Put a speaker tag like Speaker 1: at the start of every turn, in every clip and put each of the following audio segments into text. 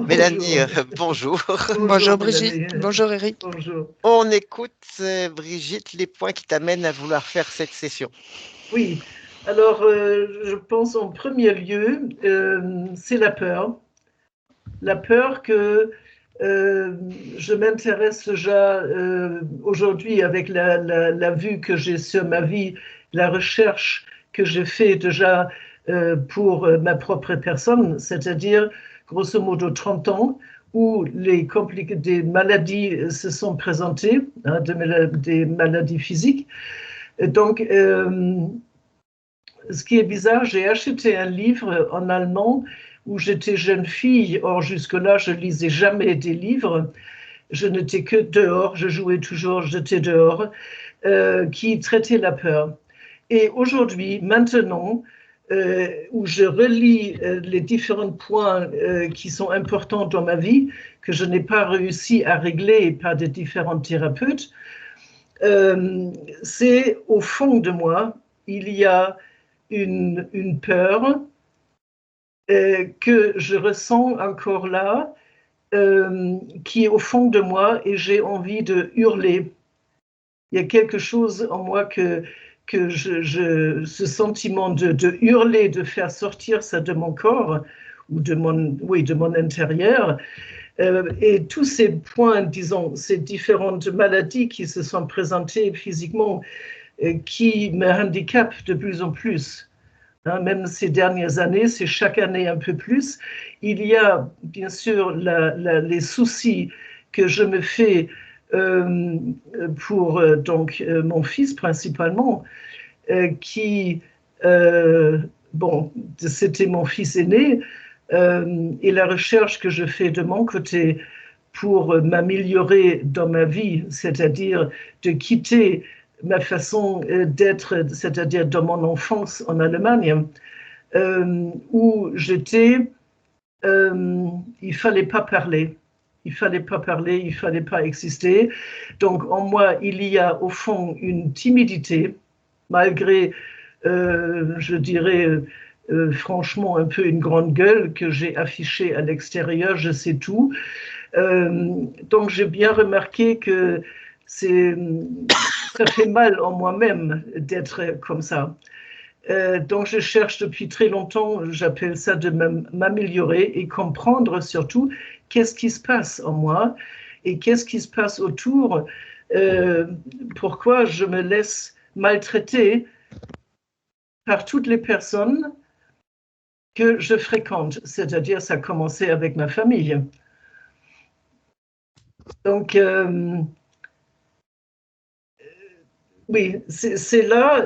Speaker 1: Mélanie,
Speaker 2: Bonjour.
Speaker 1: bonjour.
Speaker 2: Bonjour
Speaker 3: Bonjour Brigitte,
Speaker 2: Mélanie.
Speaker 3: bonjour Eric.
Speaker 2: Bonjour.
Speaker 1: On écoute, Brigitte, les points qui t'amènent à vouloir faire cette session.
Speaker 2: Oui, alors je pense en premier lieu, c'est la peur. La peur que je m'intéresse déjà aujourd'hui avec la vue que j'ai sur ma vie, la recherche que j'ai fait déjà pour ma propre personne, c'est-à-dire grosso modo 30 ans, où des maladies se sont présentées, hein, des maladies physiques. Donc, ce qui est bizarre, j'ai acheté un livre en allemand où j'étais jeune fille. Or, jusque-là, je lisais jamais des livres. Je n'étais que dehors, je jouais toujours, j'étais dehors, qui traitait la peur. Et aujourd'hui, maintenant, où je relis les différents points qui sont importants dans ma vie, que je n'ai pas réussi à régler par des différents thérapeutes, c'est au fond de moi, il y a une peur que je ressens encore là, qui est au fond de moi et j'ai envie de hurler. Il y a quelque chose en moi que ce sentiment de hurler, de faire sortir ça de mon corps ou de mon intérieur. Et tous ces points, disons, ces différentes maladies qui se sont présentées physiquement, qui me handicapent de plus en plus. Même ces dernières années, c'est chaque année un peu plus. Il y a bien sûr les soucis que je me fais pour mon fils principalement, qui, bon, c'était mon fils aîné, et la recherche que je fais de mon côté pour m'améliorer dans ma vie, c'est-à-dire de quitter ma façon d'être, c'est-à-dire dans mon enfance en Allemagne, où j'étais, il fallait pas parler. Il fallait pas parler, il fallait pas exister. Donc en moi, il y a au fond une timidité, malgré, je dirais, franchement, un peu une grande gueule que j'ai affichée à l'extérieur, je sais tout. Donc j'ai bien remarqué que ça fait mal en moi-même d'être comme ça. Donc je cherche depuis très longtemps, j'appelle ça de m'améliorer et comprendre surtout qu'est-ce qui se passe en moi et qu'est-ce qui se passe autour, pourquoi je me laisse maltraiter par toutes les personnes que je fréquente, c'est-à-dire ça a commencé avec ma famille. Donc, oui, c'est là,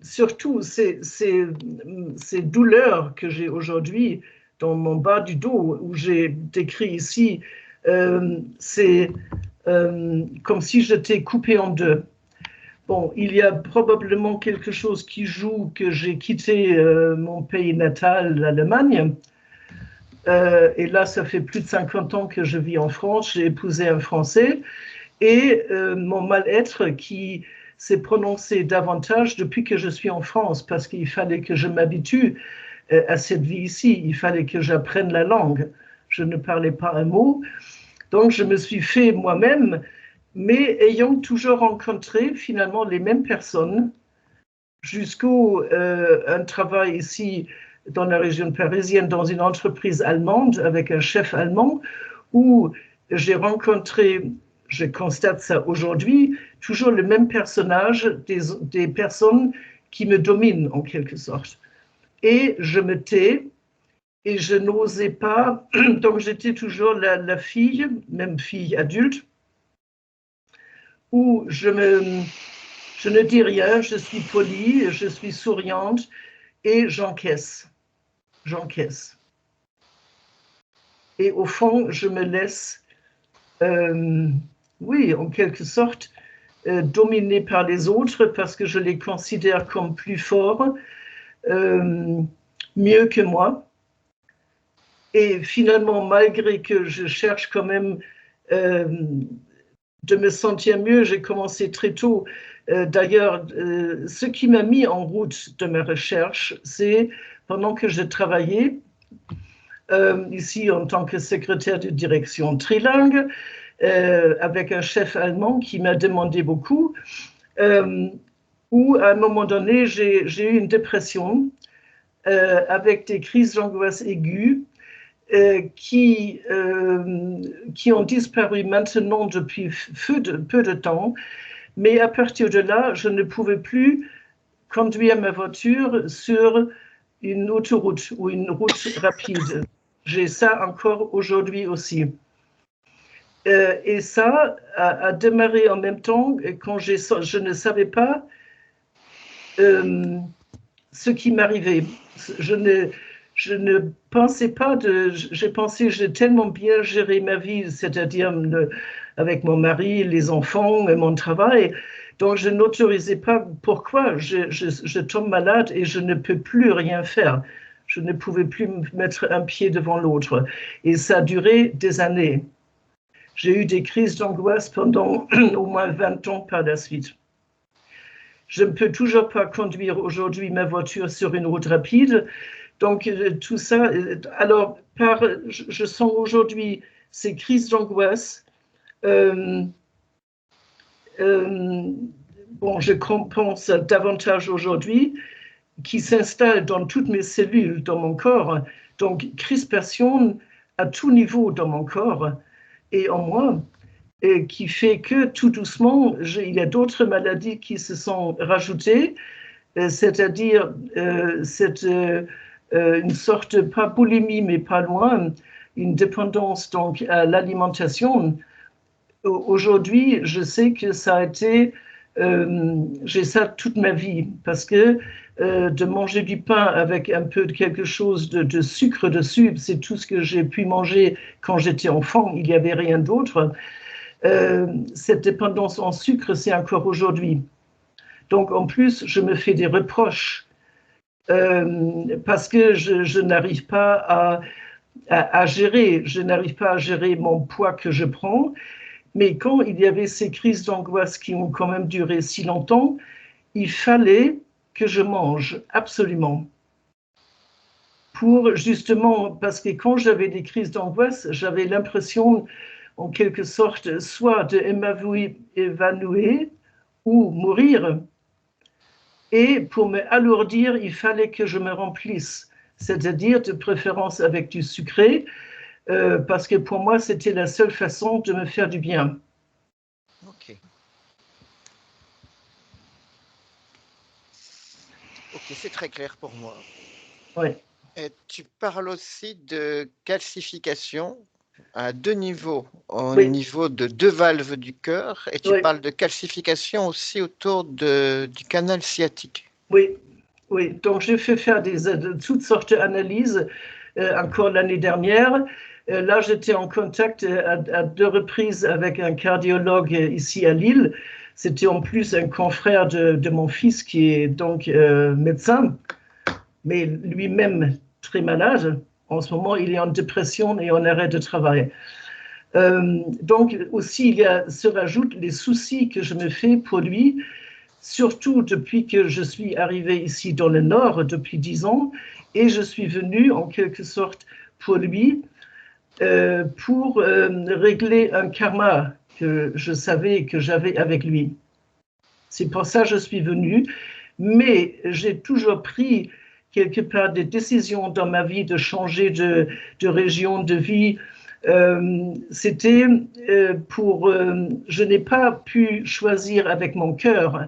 Speaker 2: surtout ces douleurs que j'ai aujourd'hui dans mon bas du dos, où j'ai décrit ici, c'est comme si j'étais coupée en deux. Bon, il y a probablement quelque chose qui joue que j'ai quitté mon pays natal, l'Allemagne. Et là, ça fait plus de 50 ans que je vis en France. J'ai épousé un Français. Et mon mal-être qui s'est prononcé davantage depuis que je suis en France, parce qu'il fallait que je m'habitue à cette vie ici. Il fallait que j'apprenne la langue. Je ne parlais pas un mot. Donc, je me suis fait moi-même, mais ayant toujours rencontré finalement les mêmes personnes jusqu'au un travail ici dans la région parisienne, dans une entreprise allemande avec un chef allemand, où j'ai rencontré, je constate ça aujourd'hui, toujours le même personnage, des personnes qui me dominent en quelque sorte. Et je me tais et je n'osais pas, donc j'étais toujours la fille, même fille adulte, où je ne dis rien, je suis polie, je suis souriante et j'encaisse. Et au fond, je me laisse, oui, en quelque sorte, dominée par les autres parce que je les considère comme plus forts, mieux que moi. Et finalement, malgré que je cherche quand même de me sentir mieux, j'ai commencé très tôt. D'ailleurs, ce qui m'a mis en route de mes recherches, c'est pendant que je travaillais, ici en tant que secrétaire de direction trilingue, avec un chef allemand qui m'a demandé beaucoup, où à un moment donné, j'ai eu une dépression avec des crises d'angoisse aiguës qui ont disparu maintenant depuis peu de temps, mais à partir de là, je ne pouvais plus conduire ma voiture sur une autoroute ou une route rapide. J'ai ça encore aujourd'hui aussi. Et ça a démarré en même temps quand je ne savais pas ce qui m'arrivait. Je ne pensais pas j'ai pensé, j'ai tellement bien géré ma vie, c'est-à-dire avec mon mari, les enfants et mon travail. Donc, je n'autorisais pas pourquoi je tombe malade et je ne peux plus rien faire. Je ne pouvais plus mettre un pied devant l'autre. Et ça a duré des années. J'ai eu des crises d'angoisse pendant au moins 20 ans par la suite. Je ne peux toujours pas conduire aujourd'hui ma voiture sur une route rapide. Donc, tout ça, alors, je sens aujourd'hui ces crises d'angoisse. Bon, je compense davantage aujourd'hui, qui s'installe dans toutes mes cellules, dans mon corps. Donc, crispation à tout niveau dans mon corps et en moi, et qui fait que tout doucement, il y a d'autres maladies qui se sont rajoutées, c'est-à-dire une sorte, pas boulimie, mais pas loin, une dépendance donc à l'alimentation. Aujourd'hui, je sais que ça a été, j'ai ça toute ma vie, parce que de manger du pain avec un peu de quelque chose de sucre dessus, c'est tout ce que j'ai pu manger quand j'étais enfant, il n'y avait rien d'autre. Cette dépendance en sucre, c'est encore aujourd'hui. Donc en plus, je me fais des reproches parce que je n'arrive pas à gérer, je n'arrive pas à gérer mon poids que je prends. Mais quand il y avait ces crises d'angoisse qui ont quand même duré si longtemps, il fallait que je mange absolument. Pour justement, parce que quand j'avais des crises d'angoisse, j'avais l'impression, en quelque sorte, soit de m'évanouir ou mourir. Et pour me alourdir, il fallait que je me remplisse, c'est-à-dire de préférence avec du sucré, parce que pour moi, c'était la seule façon de me faire du bien.
Speaker 1: Ok. Ok, c'est très clair pour moi.
Speaker 2: Oui.
Speaker 1: Et tu parles aussi de calcification à deux niveaux, au
Speaker 2: Oui.
Speaker 1: niveau de deux valves du cœur, et tu
Speaker 2: Oui.
Speaker 1: parles de calcification aussi autour du canal sciatique.
Speaker 2: Oui, oui. Donc, j'ai fait faire toutes sortes d'analyses encore l'année dernière. Là, j'étais en contact à deux reprises avec un cardiologue ici à Lille. C'était en plus un confrère de mon fils qui est donc médecin, mais lui-même très malade. En ce moment, il est en dépression et en arrêt de travail. Donc, aussi, se rajoutent les soucis que je me fais pour lui, surtout depuis que je suis arrivée ici dans le Nord, depuis 10 ans, et je suis venue en quelque sorte pour lui, pour régler un karma que je savais que j'avais avec lui. C'est pour ça que je suis venue, mais j'ai toujours pris quelque part des décisions dans ma vie de changer de région de vie. C'était je n'ai pas pu choisir avec mon cœur,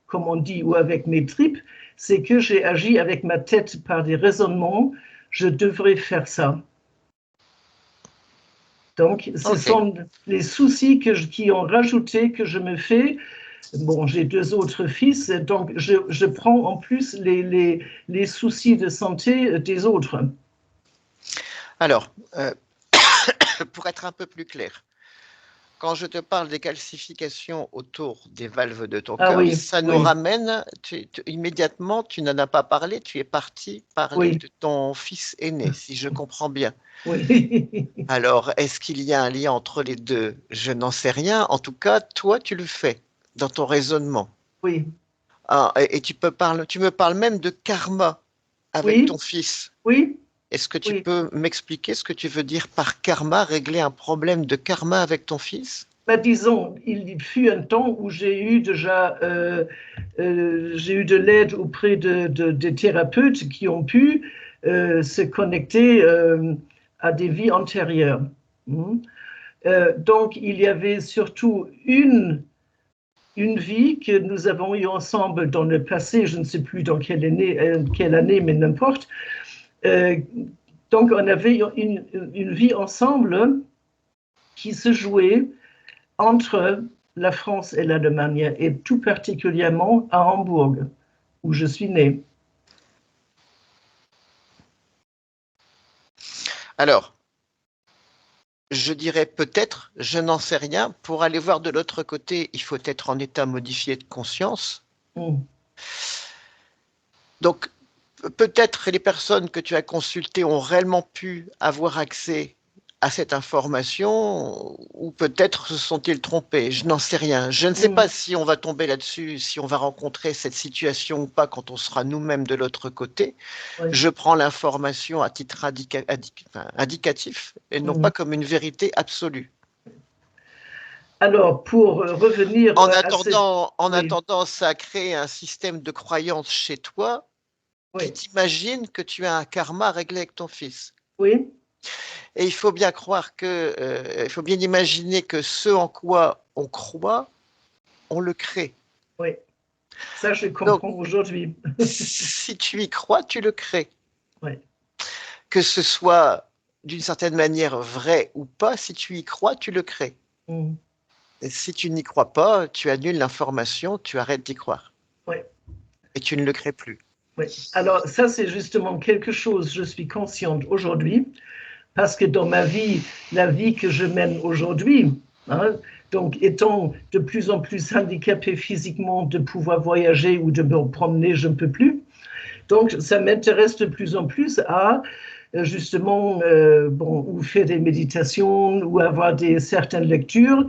Speaker 2: comme on dit, ou avec mes tripes, c'est que j'ai agi avec ma tête par des raisonnements. Je devrais faire ça. Donc, ce sont les soucis qui ont rajouté que je me fais. Bon, j'ai deux autres fils, donc je prends en plus les soucis de santé des autres.
Speaker 1: Alors, pour être un peu plus clair, quand je te parle des calcifications autour des valves de ton cœur,
Speaker 2: oui,
Speaker 1: ça nous ramène, immédiatement, tu n'en as pas parlé, tu es parti parler de ton fils aîné, si je comprends bien.
Speaker 2: Oui.
Speaker 1: Alors, est-ce qu'il y a un lien entre les deux? Je n'en sais rien. En tout cas, toi, tu le fais dans ton raisonnement.
Speaker 2: Oui.
Speaker 1: Ah, et tu me parles même de karma avec ton fils.
Speaker 2: Oui.
Speaker 1: Est-ce que tu
Speaker 2: Oui.
Speaker 1: peux m'expliquer ce que tu veux dire par karma, régler un problème de karma avec ton fils?
Speaker 2: Bah, disons, il fut un temps où j'ai eu déjà j'ai eu de l'aide auprès des thérapeutes qui ont pu se connecter à des vies antérieures. Donc, il y avait surtout une vie que nous avons eue ensemble dans le passé, je ne sais plus dans quelle année, mais n'importe. Donc, on avait une vie ensemble qui se jouait entre la France et l'Allemagne, et tout particulièrement à Hambourg, où je suis née.
Speaker 1: Alors, je dirais peut-être, je n'en sais rien. Pour aller voir de l'autre côté, il faut être en état modifié de conscience. Donc, peut-être les personnes que tu as consultées ont réellement pu avoir accès à cette information, ou peut-être se sont-ils trompés. Je n'en sais rien. Je ne sais pas si on va tomber là-dessus, si on va rencontrer cette situation ou pas quand on sera nous-mêmes de l'autre côté.
Speaker 2: Oui.
Speaker 1: Je prends l'information à titre indicatif et non pas comme une vérité absolue.
Speaker 2: Alors, pour revenir
Speaker 1: En
Speaker 2: oui.
Speaker 1: attendant, ça a créé un système de croyance chez toi qui
Speaker 2: Oui.
Speaker 1: t'imagine que tu as un karma réglé avec ton fils.
Speaker 2: Oui.
Speaker 1: Et il faut bien croire que, il faut bien imaginer que ce en quoi on croit, on le crée.
Speaker 2: Oui. Ça, je
Speaker 1: Donc,
Speaker 2: comprends aujourd'hui.
Speaker 1: si tu y crois, tu le crées.
Speaker 2: Oui.
Speaker 1: Que ce soit d'une certaine manière vrai ou pas, si tu y crois, tu le crées. Et si tu n'y crois pas, tu annules l'information, tu arrêtes d'y croire.
Speaker 2: Oui.
Speaker 1: Et tu ne le crées plus.
Speaker 2: Oui. Alors, ça, c'est justement quelque chose, je suis consciente aujourd'hui, parce que dans ma vie, la vie que je mène aujourd'hui, donc étant de plus en plus handicapée physiquement de pouvoir voyager ou de me promener, je ne peux plus. Donc, ça m'intéresse de plus en plus à justement ou faire des méditations ou avoir certaines lectures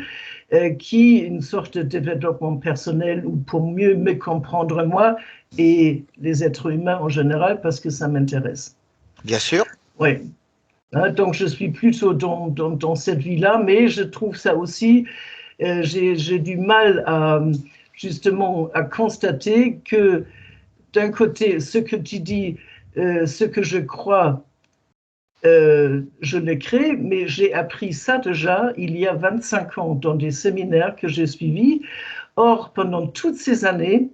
Speaker 2: qui une sorte de développement personnel ou pour mieux me comprendre moi et les êtres humains en général, parce que ça m'intéresse.
Speaker 1: Bien sûr.
Speaker 2: Oui. Donc, je suis plutôt dans cette vie-là, mais je trouve ça aussi, j'ai du mal justement à constater que d'un côté, ce que tu dis, ce que je crois, je le crée, mais j'ai appris ça déjà il y a 25 ans dans des séminaires que j'ai suivis. Or, pendant toutes ces années,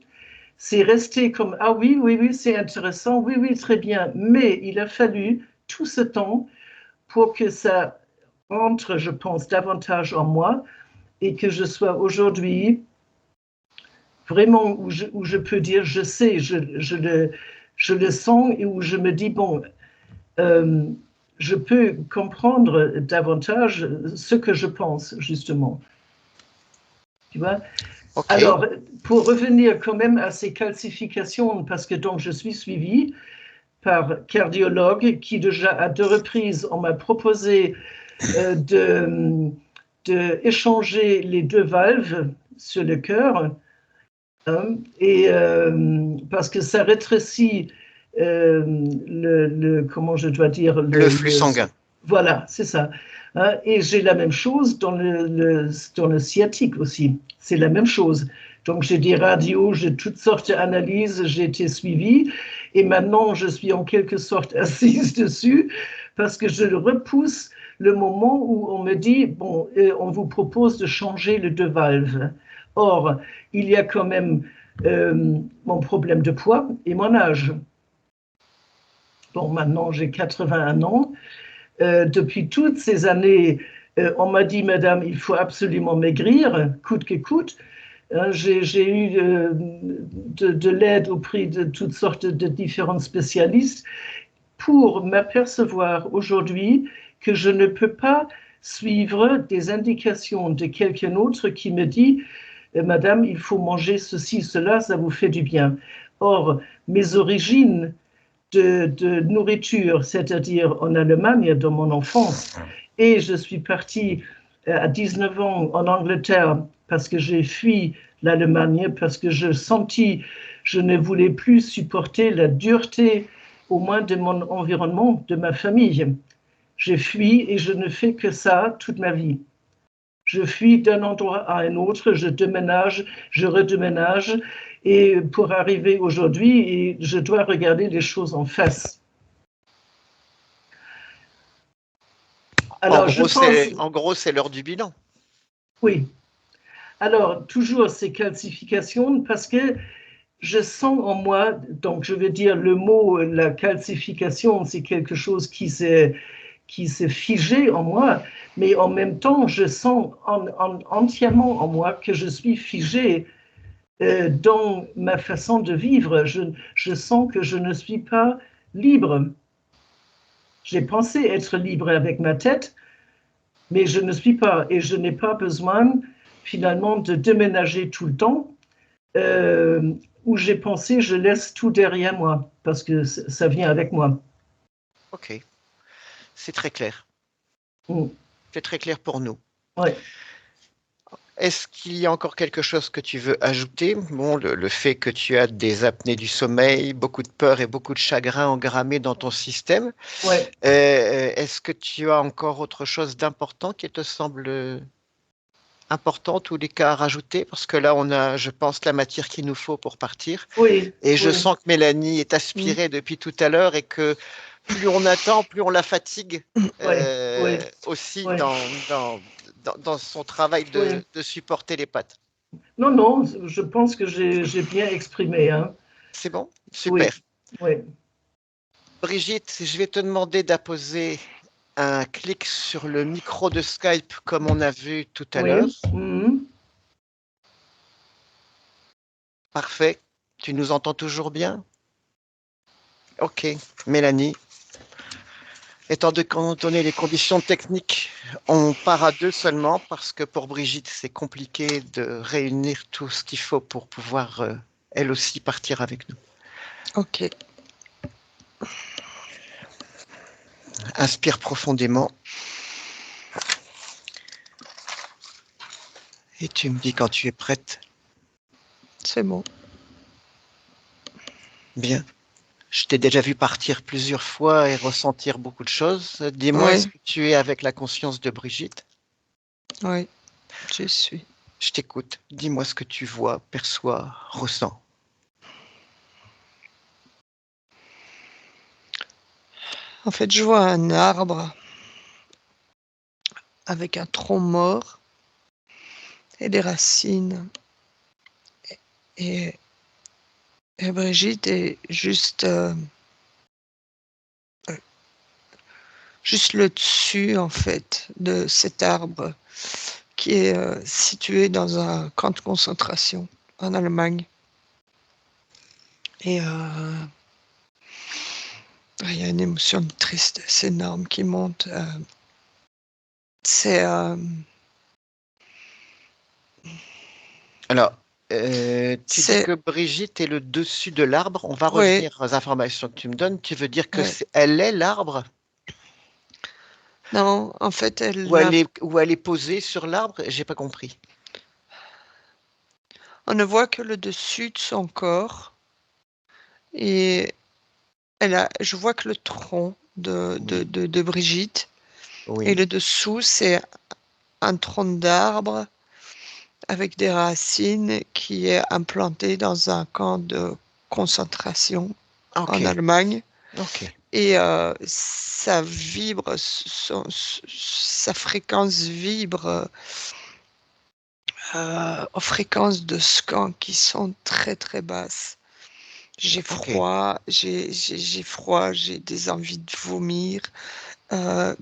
Speaker 2: c'est resté comme « Ah oui, oui, oui, c'est intéressant, oui, oui, très bien ». Mais il a fallu tout ce temps pour que ça entre, je pense, davantage en moi et que je sois aujourd'hui vraiment où je peux dire, je sais, je le sens et où je me dis, bon, je peux comprendre davantage ce que je pense, justement. Tu vois?
Speaker 1: Okay.
Speaker 2: Alors, pour revenir quand même à ces calcifications, parce que donc je suis suivie par cardiologue qui déjà à 2 reprises, on m'a proposé de échanger les 2 valves sur le cœur, et parce que ça rétrécit comment je dois dire
Speaker 1: le flux sanguin.
Speaker 2: Voilà, c'est ça. Et j'ai la même chose dans le sciatique aussi. C'est la même chose. Donc j'ai des radios, j'ai toutes sortes d'analyses, j'ai été suivie et maintenant je suis en quelque sorte assise dessus parce que je repousse le moment où on me dit, bon, on vous propose de changer les 2 valves. Or, il y a quand même mon problème de poids et mon âge. Bon, maintenant j'ai 81 ans. Depuis toutes ces années, on m'a dit, madame, il faut absolument maigrir, coûte que coûte. J'ai eu de l'aide auprès de toutes sortes de différents spécialistes pour m'apercevoir aujourd'hui que je ne peux pas suivre des indications de quelqu'un d'autre qui me dit madame, il faut manger ceci, cela, ça vous fait du bien. Or, mes origines de nourriture, c'est-à-dire en Allemagne, dans mon enfance, et je suis partie à 19 ans en Angleterre parce que j'ai fui l'Allemagne, parce que je ne voulais plus supporter la dureté au moins de mon environnement, de ma famille. J'ai fui et je ne fais que ça toute ma vie. Je fuis d'un endroit à un autre, je déménage, je redéménage, et pour arriver aujourd'hui, je dois regarder les choses en face. Alors,
Speaker 1: En gros, c'est l'heure du bilan.
Speaker 2: Oui. Alors, toujours ces calcifications, parce que je sens en moi, donc je veux dire le mot, la calcification, c'est quelque chose qui s'est figé en moi, mais en même temps, je sens entièrement en moi que je suis figé dans ma façon de vivre. Je sens que je ne suis pas libre. J'ai pensé être libre avec ma tête, mais je ne suis pas, et je n'ai pas besoin finalement de déménager tout le temps, où j'ai pensé je laisse tout derrière moi, parce que ça vient avec moi.
Speaker 1: Ok, c'est très clair.
Speaker 2: Mm.
Speaker 1: C'est très clair pour nous.
Speaker 2: Ouais.
Speaker 1: Est-ce qu'il y a encore quelque chose que tu veux ajouter? Bon, le fait que tu as des apnées du sommeil, beaucoup de peur et beaucoup de chagrin engrammés dans ton système.
Speaker 2: Ouais.
Speaker 1: Est-ce que tu as encore autre chose d'important qui te semble important, tous les cas à rajouter? Parce que là, on a, je pense, la matière qu'il nous faut pour partir.
Speaker 2: Oui,
Speaker 1: Et je
Speaker 2: oui.
Speaker 1: sens que Mélanie est
Speaker 3: Mm.
Speaker 1: aspirée depuis tout à l'heure et que plus on attend, plus on la fatigue
Speaker 2: Oui, oui,
Speaker 1: aussi
Speaker 2: oui,
Speaker 1: dans son travail
Speaker 2: oui.
Speaker 1: de supporter les pattes.
Speaker 2: Non, non, je pense que j'ai bien exprimé. Hein.
Speaker 1: C'est bon?
Speaker 2: Oui,
Speaker 1: Super.
Speaker 2: oui,
Speaker 1: Brigitte, je vais te demander d'apposer un clic sur le micro de Skype comme on a vu tout à l'heure.
Speaker 2: oui. Mhm.
Speaker 1: Parfait. Tu nous entends toujours bien? Ok. Mélanie, étant donné les conditions techniques, on part à deux seulement parce que pour Brigitte, c'est compliqué de réunir tout ce qu'il faut pour pouvoir, elle aussi, partir avec nous.
Speaker 3: Ok.
Speaker 1: Inspire profondément et tu me dis quand tu es prête.
Speaker 3: C'est bon.
Speaker 1: Bien. Je t'ai déjà vu partir plusieurs fois et ressentir beaucoup de choses. Dis-moi, est-ce
Speaker 3: Oui,
Speaker 1: que tu es avec la conscience de Brigitte?
Speaker 3: oui, je suis.
Speaker 1: Je t'écoute. Dis-moi ce que tu vois, perçois, ressens.
Speaker 3: En fait, je vois un arbre avec un tronc mort et des racines. Et, et Brigitte est juste le dessus, en fait, de cet arbre qui est situé dans un camp de concentration en Allemagne. Et il y a une émotion de tristesse énorme qui monte. C'est
Speaker 1: Alors, tu dis
Speaker 3: c'est
Speaker 1: que Brigitte est le dessus de l'arbre. On va
Speaker 3: ouais,
Speaker 1: revenir aux informations que tu me donnes. Tu veux dire que
Speaker 3: ouais.
Speaker 1: elle est l'arbre
Speaker 3: Non, en fait, elle n'a.
Speaker 1: ou elle est posée sur l'arbre? J'ai pas compris.
Speaker 3: On ne voit que le dessus de son corps et je vois que le tronc
Speaker 1: Oui,
Speaker 3: de Brigitte et
Speaker 1: oui.
Speaker 3: le dessous, c'est un tronc d'arbre avec des racines qui est implanté dans un camp de concentration
Speaker 1: Ok,
Speaker 3: en Allemagne.
Speaker 1: ok,
Speaker 3: Et ça vibre, sa fréquence vibre aux fréquences de scan qui sont très très basses. J'ai
Speaker 1: ok,
Speaker 3: froid, j'ai froid, j'ai des envies de vomir, euh,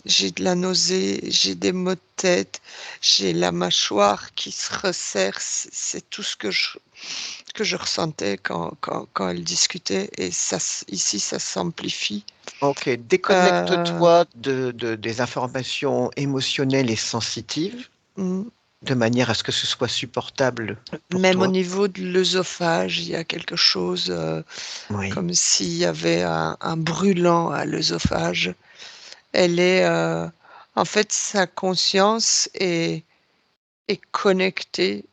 Speaker 3: j'ai de la nausée, j'ai des maux de tête, j'ai la mâchoire qui se resserre. C'est tout ce que je ressentais quand elle discutait. Et ça, ici, ça s'amplifie.
Speaker 1: ok.
Speaker 3: Euh,
Speaker 1: Déconnecte-toi des informations émotionnelles et sensitives
Speaker 3: mm,
Speaker 1: de manière à ce que ce soit supportable pour
Speaker 3: Même au
Speaker 1: toi.
Speaker 3: niveau de l'œsophage, il y a quelque chose
Speaker 1: Oui.
Speaker 3: comme s'il y avait un brûlant à l'œsophage. Elle est, en fait, sa conscience est connectée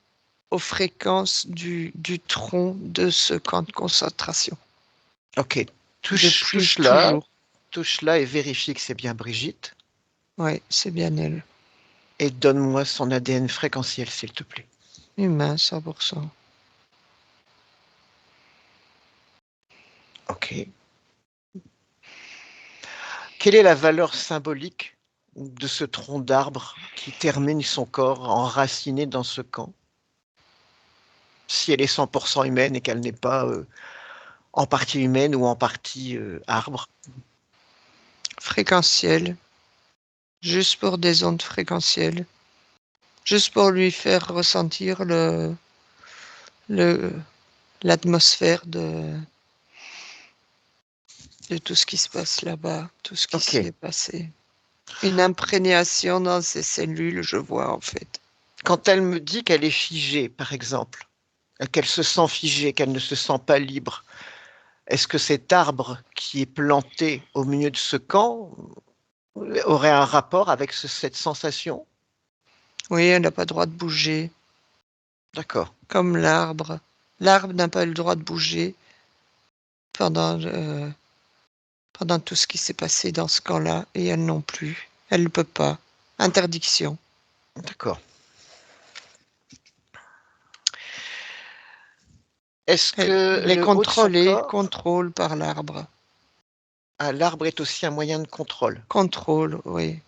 Speaker 3: aux fréquences du tronc de ce camp de concentration.
Speaker 1: Ok.
Speaker 3: Depuis
Speaker 1: Touche-la,
Speaker 3: toujours.
Speaker 1: touche-la et vérifie que c'est bien Brigitte.
Speaker 3: Oui, c'est bien elle.
Speaker 1: Et donne-moi son ADN fréquentiel, s'il te plaît.
Speaker 3: Humain, 100%.
Speaker 1: Ok. Quelle est la valeur symbolique de ce tronc d'arbre qui termine son corps enraciné dans ce camp? Si elle est 100% humaine et qu'elle n'est pas en partie humaine ou en partie arbre.
Speaker 3: Fréquentiel. Juste pour des ondes fréquentielles. Juste pour lui faire ressentir le, l'atmosphère de tout ce qui se passe là-bas, tout ce qui s'y
Speaker 1: Ok.
Speaker 3: est passé. Une imprégnation dans ses cellules, je vois en fait.
Speaker 1: Quand elle me dit qu'elle est figée, par exemple, qu'elle se sent figée, qu'elle ne se sent pas libre, est-ce que cet arbre qui est planté au milieu de ce camp aurait un rapport avec cette sensation?
Speaker 3: Oui, elle n'a pas le droit de bouger,
Speaker 1: D'accord.
Speaker 3: comme l'arbre. L'arbre n'a pas le droit de bouger pendant tout ce qui s'est passé dans ce camp-là, et elle non plus. Elle ne peut pas. Interdiction.
Speaker 1: D'accord. Est-ce que
Speaker 3: Elle est
Speaker 1: le haut de son
Speaker 3: contrôlée,
Speaker 1: corps,
Speaker 3: contrôle par l'arbre.
Speaker 1: l'arbre est aussi un moyen de contrôle?
Speaker 3: Contrôle, oui.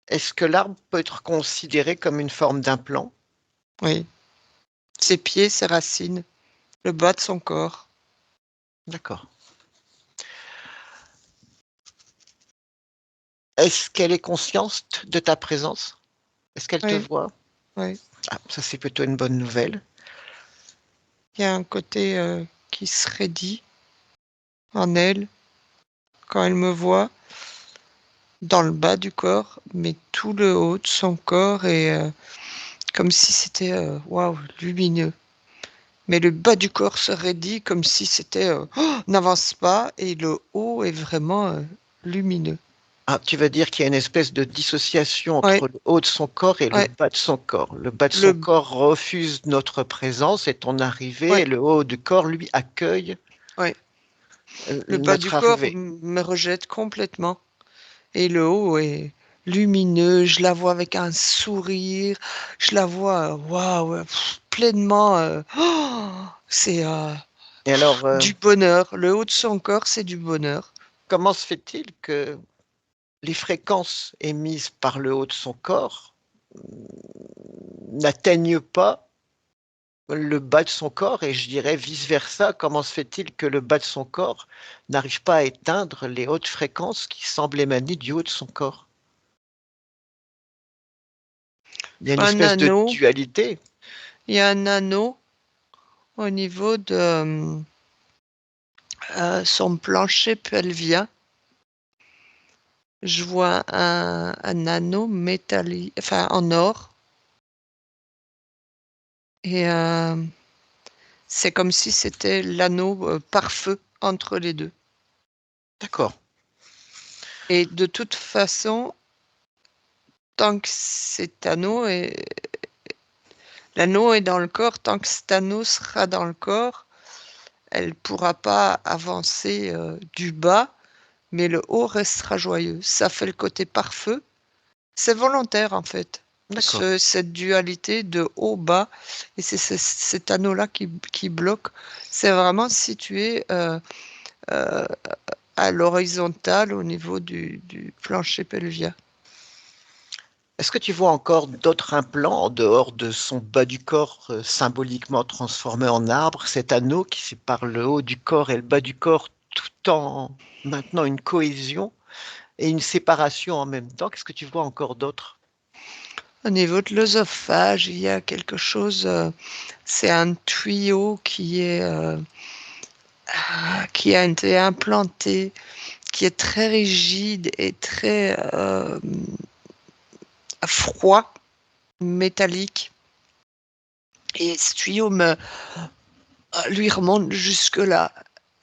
Speaker 1: Est-ce que l'arbre peut être considéré comme une forme d'implant?
Speaker 3: Oui. Ses pieds, ses racines, le bas de son corps.
Speaker 1: D'accord. Est-ce qu'elle est consciente de ta présence? Est-ce qu'elle te
Speaker 3: Oui,
Speaker 1: voit?
Speaker 3: oui.
Speaker 1: Ah, ça c'est plutôt une bonne nouvelle.
Speaker 3: Il y a un côté qui se raidit en elle quand elle me voit dans le bas du corps, mais tout le haut de son corps est comme si c'était waouh, lumineux. Mais le bas du corps se raidit comme si c'était oh, n'avance pas et le haut est vraiment lumineux.
Speaker 1: Ah, tu vas dire qu'il y a une espèce de dissociation
Speaker 3: Ouais,
Speaker 1: entre le haut de son corps et le
Speaker 3: ouais,
Speaker 1: bas de son corps. Le bas de son
Speaker 3: le,
Speaker 1: corps refuse notre présence et ton arrivée,
Speaker 3: ouais,
Speaker 1: et le haut du corps, lui, accueille
Speaker 3: ouais. Le bas du
Speaker 1: notre
Speaker 3: corps
Speaker 1: arrivée.
Speaker 3: me rejette complètement. Et le haut est lumineux, je la vois avec un sourire, je la vois, waouh, pleinement, c'est
Speaker 1: Et alors,
Speaker 3: du bonheur. Le haut de son corps, c'est du bonheur.
Speaker 1: comment se fait-il que les fréquences émises par le haut de son corps n'atteignent pas le bas de son corps et je dirais vice-versa, comment se fait-il que le bas de son corps n'arrive pas à éteindre les hautes fréquences qui semblent émaner du haut de son corps? Il y a une
Speaker 3: Un
Speaker 1: espèce de
Speaker 3: anneau,
Speaker 1: dualité.
Speaker 3: il y a un anneau au niveau de son plancher pelvien. Je vois un anneau métallique, enfin en or, et c'est comme si c'était l'anneau pare-feu entre les deux.
Speaker 1: D'accord.
Speaker 3: Et de toute façon, tant que l'anneau est dans le corps, tant que cet anneau sera dans le corps, elle ne pourra pas avancer du bas, mais le haut restera joyeux. Ça fait le côté pare-feu. C'est volontaire en fait,
Speaker 1: D'accord.
Speaker 3: cette dualité de haut-bas, et c'est cet anneau-là qui bloque. C'est vraiment situé euh, à l'horizontale au niveau du plancher pelvien.
Speaker 1: Est-ce que tu vois encore d'autres implants en dehors de son bas du corps symboliquement transformé en arbre, cet anneau qui sépare le haut du corps et le bas du corps tout en maintenant une cohésion et une séparation en même temps? Qu'est-ce que tu vois encore d'autre?
Speaker 3: Au niveau de l'œsophage, il y a quelque chose, c'est un tuyau qui a été implanté, qui est très rigide et très froid, métallique. Et ce tuyau lui remonte jusque-là,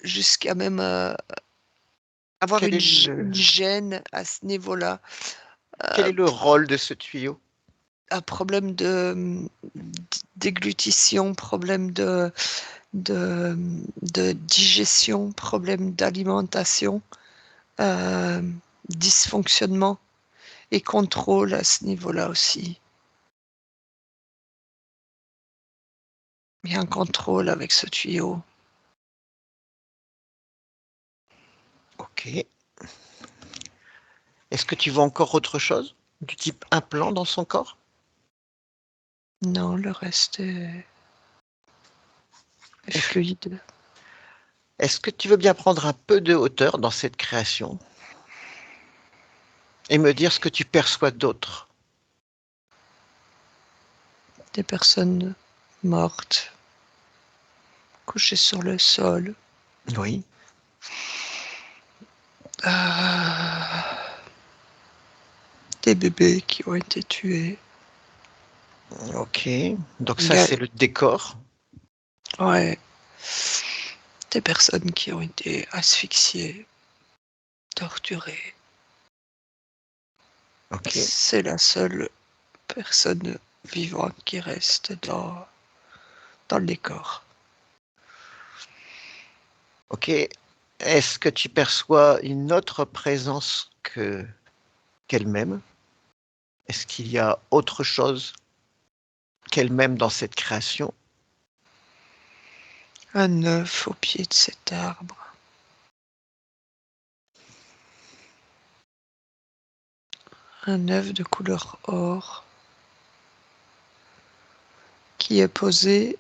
Speaker 3: jusqu'à même avoir
Speaker 1: Quel est
Speaker 3: une gêne à ce niveau-là.
Speaker 1: quel
Speaker 3: Euh,
Speaker 1: est le rôle de ce tuyau?
Speaker 3: un problème de déglutition, problème de digestion, problème d'alimentation, dysfonctionnement et contrôle à ce niveau-là aussi. Il y a un contrôle avec ce tuyau.
Speaker 1: Ok. Est-ce que tu vois encore autre chose du type implant dans son corps?
Speaker 3: Non, le reste est fluide.
Speaker 1: Est-ce que tu veux bien prendre un peu de hauteur dans cette création et me dire ce que tu perçois d'autre?
Speaker 3: Des personnes mortes, couchées sur le sol.
Speaker 1: Oui.
Speaker 3: Des bébés qui ont été tués.
Speaker 1: Ok. Donc ça, c'est le décor.
Speaker 3: Ouais. Des personnes qui ont été asphyxiées, torturées.
Speaker 1: Ok.
Speaker 3: C'est la seule personne vivante qui reste dans le décor.
Speaker 1: Ok. Est-ce que tu perçois une autre présence qu'elle-même? Est-ce qu'il y a autre chose qu'elle-même dans cette création?
Speaker 3: Un œuf au pied de cet arbre. Un œuf de couleur or qui est posé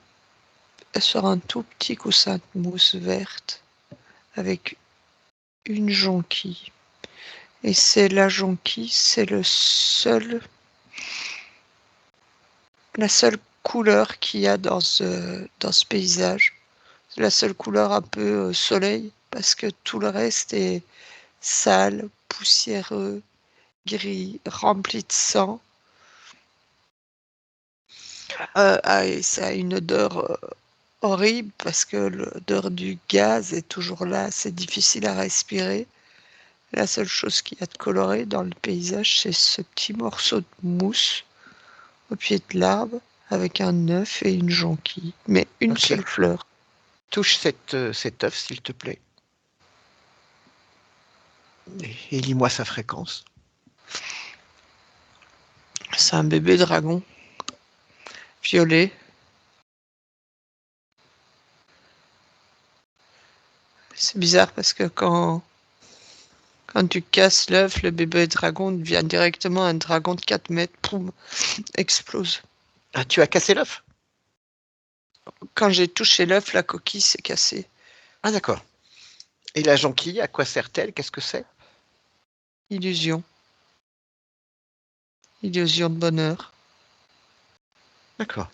Speaker 3: sur un tout petit coussin de mousse verte avec une jonquille. Et c'est la jonquille, c'est la seule couleur qu'il y a dans ce paysage. C'est la seule couleur un peu soleil, parce que tout le reste est sale, poussiéreux, gris, rempli de sang. Et ça a une odeur horrible, parce que l'odeur du gaz est toujours là, c'est difficile à respirer. La seule chose qu'il y a de coloré dans le paysage, c'est ce petit morceau de mousse au pied de l'arbre, avec un œuf et une jonquille, mais une
Speaker 1: Ok.
Speaker 3: seule fleur.
Speaker 1: Touche cet œuf, s'il te plaît. Et lis-moi sa fréquence.
Speaker 3: C'est un bébé dragon, violet. C'est bizarre parce que quand tu casses l'œuf, le bébé dragon devient directement un dragon de 4 mètres, poum, explose.
Speaker 1: Ah, tu as cassé l'œuf?
Speaker 3: Quand j'ai touché l'œuf, la coquille s'est cassée.
Speaker 1: Ah, d'accord. Et la jonquille, à quoi sert-elle? Qu'est-ce que c'est?
Speaker 3: Illusion. Illusion de bonheur.
Speaker 1: D'accord.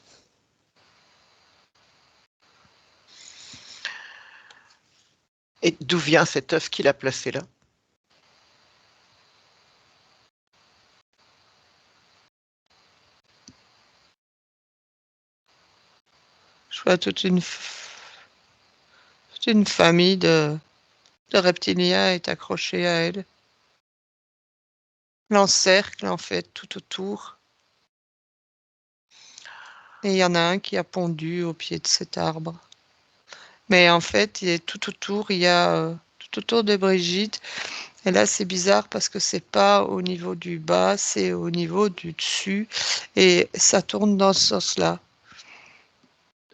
Speaker 1: Et d'où vient cet œuf qu'il a placé là?
Speaker 3: Je vois toute une famille de reptiliens est accrochée à elle. L'encercle, en fait, tout autour. Et il y en a un qui a pondu au pied de cet arbre. Mais en fait, tout autour, il y a tout autour de Brigitte. Et là, c'est bizarre parce que c'est pas au niveau du bas, c'est au niveau du dessus. Et ça tourne dans ce sens-là.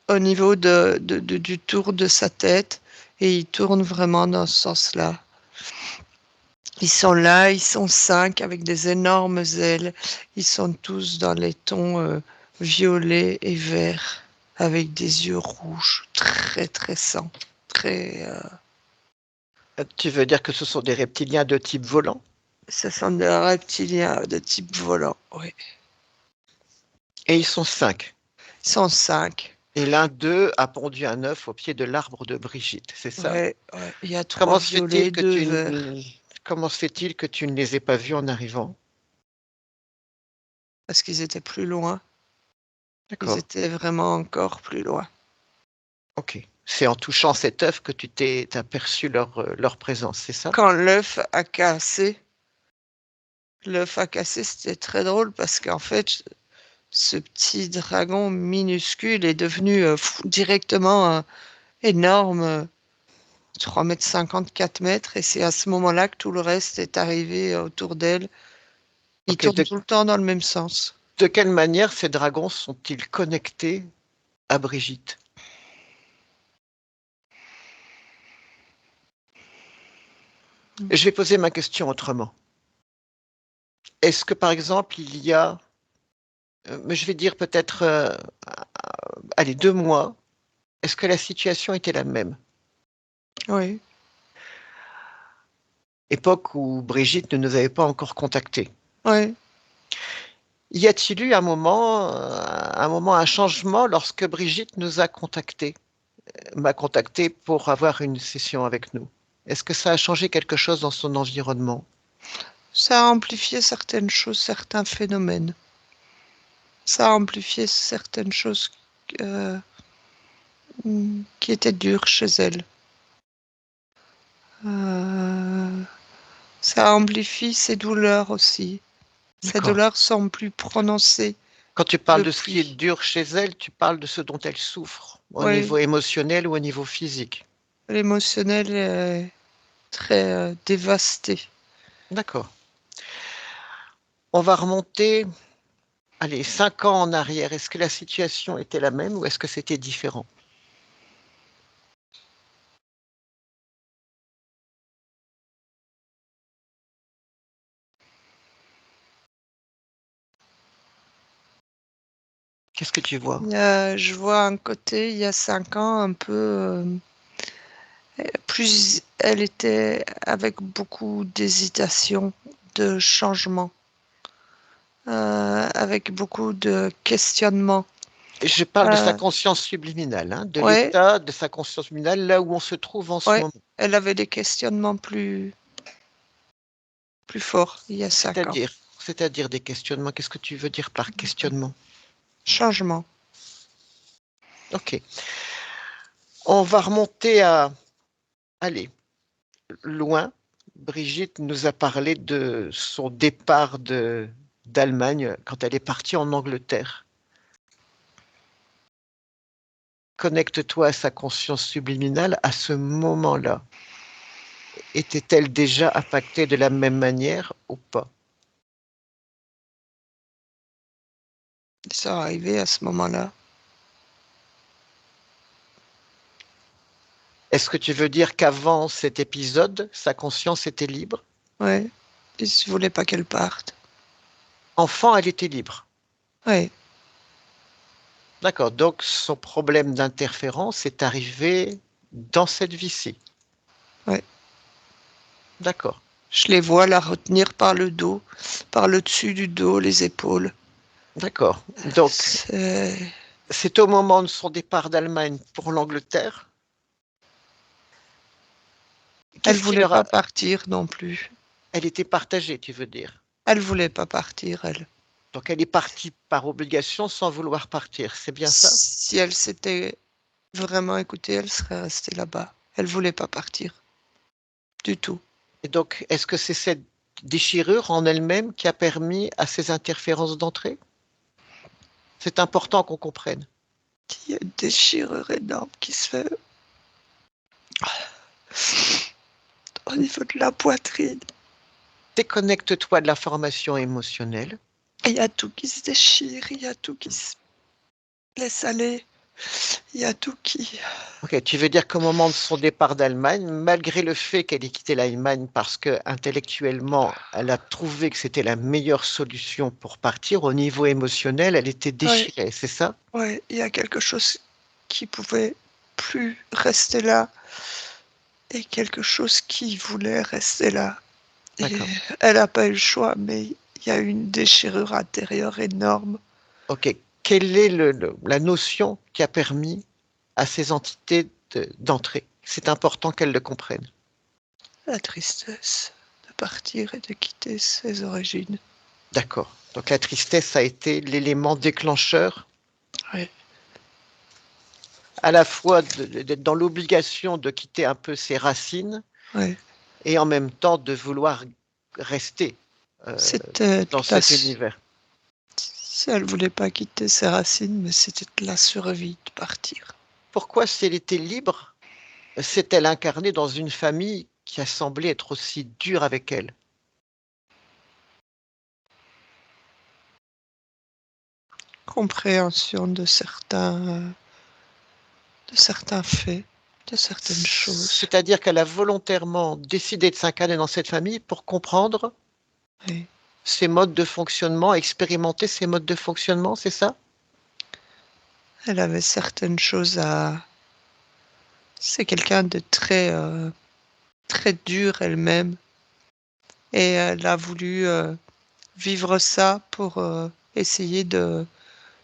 Speaker 3: Au niveau du tour de sa tête. Et il tourne vraiment dans ce sens-là. Ils sont là, ils sont 5 avec des énormes ailes. Ils sont tous dans les tons violets et verts, avec des yeux rouges, très très sang, très.
Speaker 1: Tu veux dire que ce sont des reptiliens de type volant?
Speaker 3: Ce sont des reptiliens de type volant, oui.
Speaker 1: Et ils sont 5.
Speaker 3: Ils sont 5.
Speaker 1: Et l'un d'eux a pondu un œuf au pied de l'arbre de Brigitte, c'est ça?
Speaker 3: Ouais, ouais. Il y a 3
Speaker 1: Comment se
Speaker 3: violets,
Speaker 1: fait-il que
Speaker 3: 2 verts.
Speaker 1: comment se fait-il que tu ne les aies pas vus en arrivant?
Speaker 3: Parce qu'ils étaient plus loin. Ils
Speaker 1: D'accord.
Speaker 3: étaient vraiment encore plus loin.
Speaker 1: Ok. C'est en touchant cet œuf que tu t'es aperçu leur présence, c'est ça?
Speaker 3: Quand l'œuf a cassé, c'était très drôle parce qu'en fait, ce petit dragon minuscule est devenu directement énorme, 3,50 m, 4 mètres, et c'est à ce moment-là que tout le reste est arrivé autour d'elle. Il
Speaker 1: Ok,
Speaker 3: tourne tout le temps dans le même sens.
Speaker 1: de quelle manière ces dragons sont-ils connectés à Brigitte? Je vais poser ma question autrement. Est-ce que, par exemple, il y a, je vais dire peut-être, allez, 2 mois, est-ce que la situation était la même?
Speaker 3: Oui,
Speaker 1: Époque où Brigitte ne nous avait pas encore contactés.
Speaker 3: oui.
Speaker 1: Y a-t-il eu un changement lorsque Brigitte nous a contactés, m'a contacté pour avoir une session avec nous? Est-ce que ça a changé quelque chose dans son environnement?
Speaker 3: Ça a amplifié certaines choses, certains phénomènes. Ça a amplifié certaines choses euh, qui étaient dures chez elle. Ça amplifie ses douleurs aussi. Ses
Speaker 1: D'accord.
Speaker 3: douleurs sont plus prononcées
Speaker 1: Quand tu parles de ce qui est
Speaker 3: depuis.
Speaker 1: dur chez elle, tu parles de ce dont elle souffre, au
Speaker 3: Oui,
Speaker 1: niveau émotionnel ou au niveau physique.
Speaker 3: l'émotionnel est très dévasté.
Speaker 1: D'accord. On va remonter, allez, 5 ans en arrière. Est-ce que la situation était la même ou est-ce que c'était différent? Qu'est-ce que tu vois?
Speaker 3: Je vois un côté, il y a 5 ans, un peu plus. Elle était avec beaucoup d'hésitation, de changement, avec beaucoup de questionnements.
Speaker 1: Je parle de sa
Speaker 3: Euh,
Speaker 1: conscience subliminale, hein, de
Speaker 3: ouais,
Speaker 1: l'état de sa conscience subliminale, là où on se trouve en ce
Speaker 3: ouais,
Speaker 1: moment.
Speaker 3: elle avait des questionnements plus forts il y a 5 ans.
Speaker 1: C'est-à-dire, c'est-à-dire des questionnements. Qu'est-ce que tu veux dire par questionnement?
Speaker 3: Changement.
Speaker 1: Ok. On va remonter à, allez, loin. Brigitte nous a parlé de son départ d'Allemagne quand elle est partie en Angleterre. Connecte-toi à sa conscience subliminale à ce moment-là. Était-elle déjà impactée de la même manière ou pas?
Speaker 3: Ça arrivé à ce moment-là.
Speaker 1: Est-ce que tu veux dire qu'avant cet épisode, sa conscience était libre?
Speaker 3: Ouais. Ils ne voulaient pas qu'elle parte.
Speaker 1: Enfant, elle était libre.
Speaker 3: Ouais.
Speaker 1: D'accord, donc son problème d'interférence est arrivé dans cette vie-ci.
Speaker 3: Ouais.
Speaker 1: D'accord,
Speaker 3: Je les vois la retenir par le dos, par le dessus du dos, les épaules.
Speaker 1: d'accord. Donc,
Speaker 3: C'est-
Speaker 1: c'est au moment de son départ d'Allemagne pour l'Angleterre.
Speaker 3: Elle
Speaker 1: Qu'est-ce qui
Speaker 3: voulait
Speaker 1: leur
Speaker 3: pas
Speaker 1: a...
Speaker 3: partir non plus.
Speaker 1: Elle était partagée, tu veux dire.
Speaker 3: Elle voulait pas partir, elle.
Speaker 1: Donc, elle est partie par obligation sans vouloir partir. C'est bien ça?
Speaker 3: Si elle s'était vraiment écoutée, elle serait restée là-bas. Elle voulait pas partir. Du tout.
Speaker 1: Et donc, est-ce que c'est cette déchirure en elle-même qui a permis à ces interférences d'entrer? C'est important qu'on comprenne.
Speaker 3: Il y a une déchirure énorme qui se fait au niveau de la poitrine.
Speaker 1: Déconnecte-toi de l'information émotionnelle.
Speaker 3: Il y a tout qui se déchire, il y a tout qui se laisse aller, il y a tout qui...
Speaker 1: Ok, tu veux dire qu'au moment de son départ d'Allemagne, malgré le fait qu'elle ait quitté l'Allemagne parce que intellectuellement, elle a trouvé que c'était la meilleure solution pour partir, au niveau émotionnel, elle était
Speaker 3: Ouais,
Speaker 1: déchirée, c'est ça?
Speaker 3: ouais, il y a quelque chose qui pouvait plus rester là et quelque chose qui voulait rester là. Et
Speaker 1: D'accord.
Speaker 3: elle n'a pas eu le choix, mais il y a eu une déchirure intérieure énorme.
Speaker 1: Ok. Quelle est la notion qui a permis à ces entités d'entrer? C'est important qu'elles le comprennent.
Speaker 3: La tristesse de partir et de quitter ses origines.
Speaker 1: D'accord. Donc la tristesse a été l'élément déclencheur
Speaker 3: Ouais,
Speaker 1: à la fois d'être dans l'obligation de quitter un peu ses racines
Speaker 3: ouais.
Speaker 1: et en même temps de vouloir rester
Speaker 3: C'était
Speaker 1: dans
Speaker 3: la,
Speaker 1: cet univers.
Speaker 3: Elle voulait pas quitter ses racines, mais c'était la survie de partir.
Speaker 1: Pourquoi, si elle était libre, s'est-elle incarnée dans une famille qui a semblé être aussi dure avec elle?
Speaker 3: Compréhension de certains faits, de certaines choses.
Speaker 1: C'est-à-dire qu'elle a volontairement décidé de s'incarner dans cette famille pour comprendre
Speaker 3: Oui.
Speaker 1: ses modes de fonctionnement, expérimenter ses modes de fonctionnement, c'est ça?
Speaker 3: Elle avait certaines choses à... C'est quelqu'un de très, très dur elle-même. Et elle a voulu vivre ça pour essayer de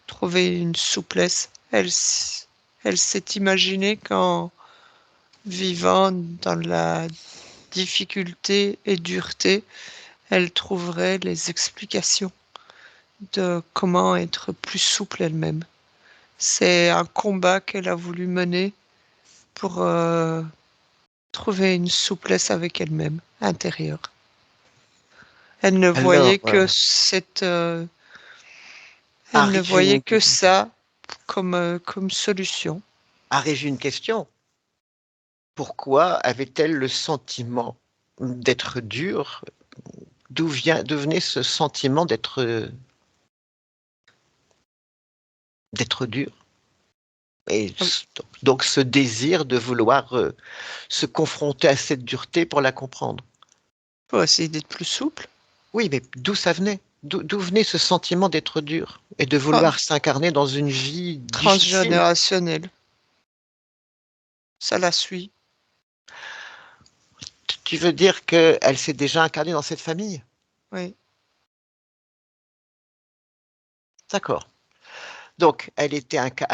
Speaker 3: trouver une souplesse. Elle s'est imaginée qu'en vivant dans la difficulté et dureté, elle trouverait les explications de comment être plus souple elle-même. C'est un combat qu'elle a voulu mener pour trouver une souplesse avec elle-même, intérieure. Elle ne voyait
Speaker 1: Alors,
Speaker 3: que cette... elle ne
Speaker 1: arrive
Speaker 3: voyait
Speaker 1: une,
Speaker 3: que ça comme solution.
Speaker 1: arrive une question. Pourquoi avait-elle le sentiment d'être dure? D'où venait ce sentiment d'être dur? Et donc ce désir de vouloir se confronter à cette dureté pour la comprendre.
Speaker 3: Pour essayer d'être plus souple.
Speaker 1: Oui, mais d'où ça venait? D'où venait ce sentiment d'être dur et de
Speaker 3: Tra-
Speaker 1: vouloir s'incarner dans une vie difficile?
Speaker 3: Transgénérationnel. Ça la suit.
Speaker 1: Tu veux dire qu'elle s'est déjà incarnée dans cette famille?
Speaker 3: Oui.
Speaker 1: D'accord. Donc, elle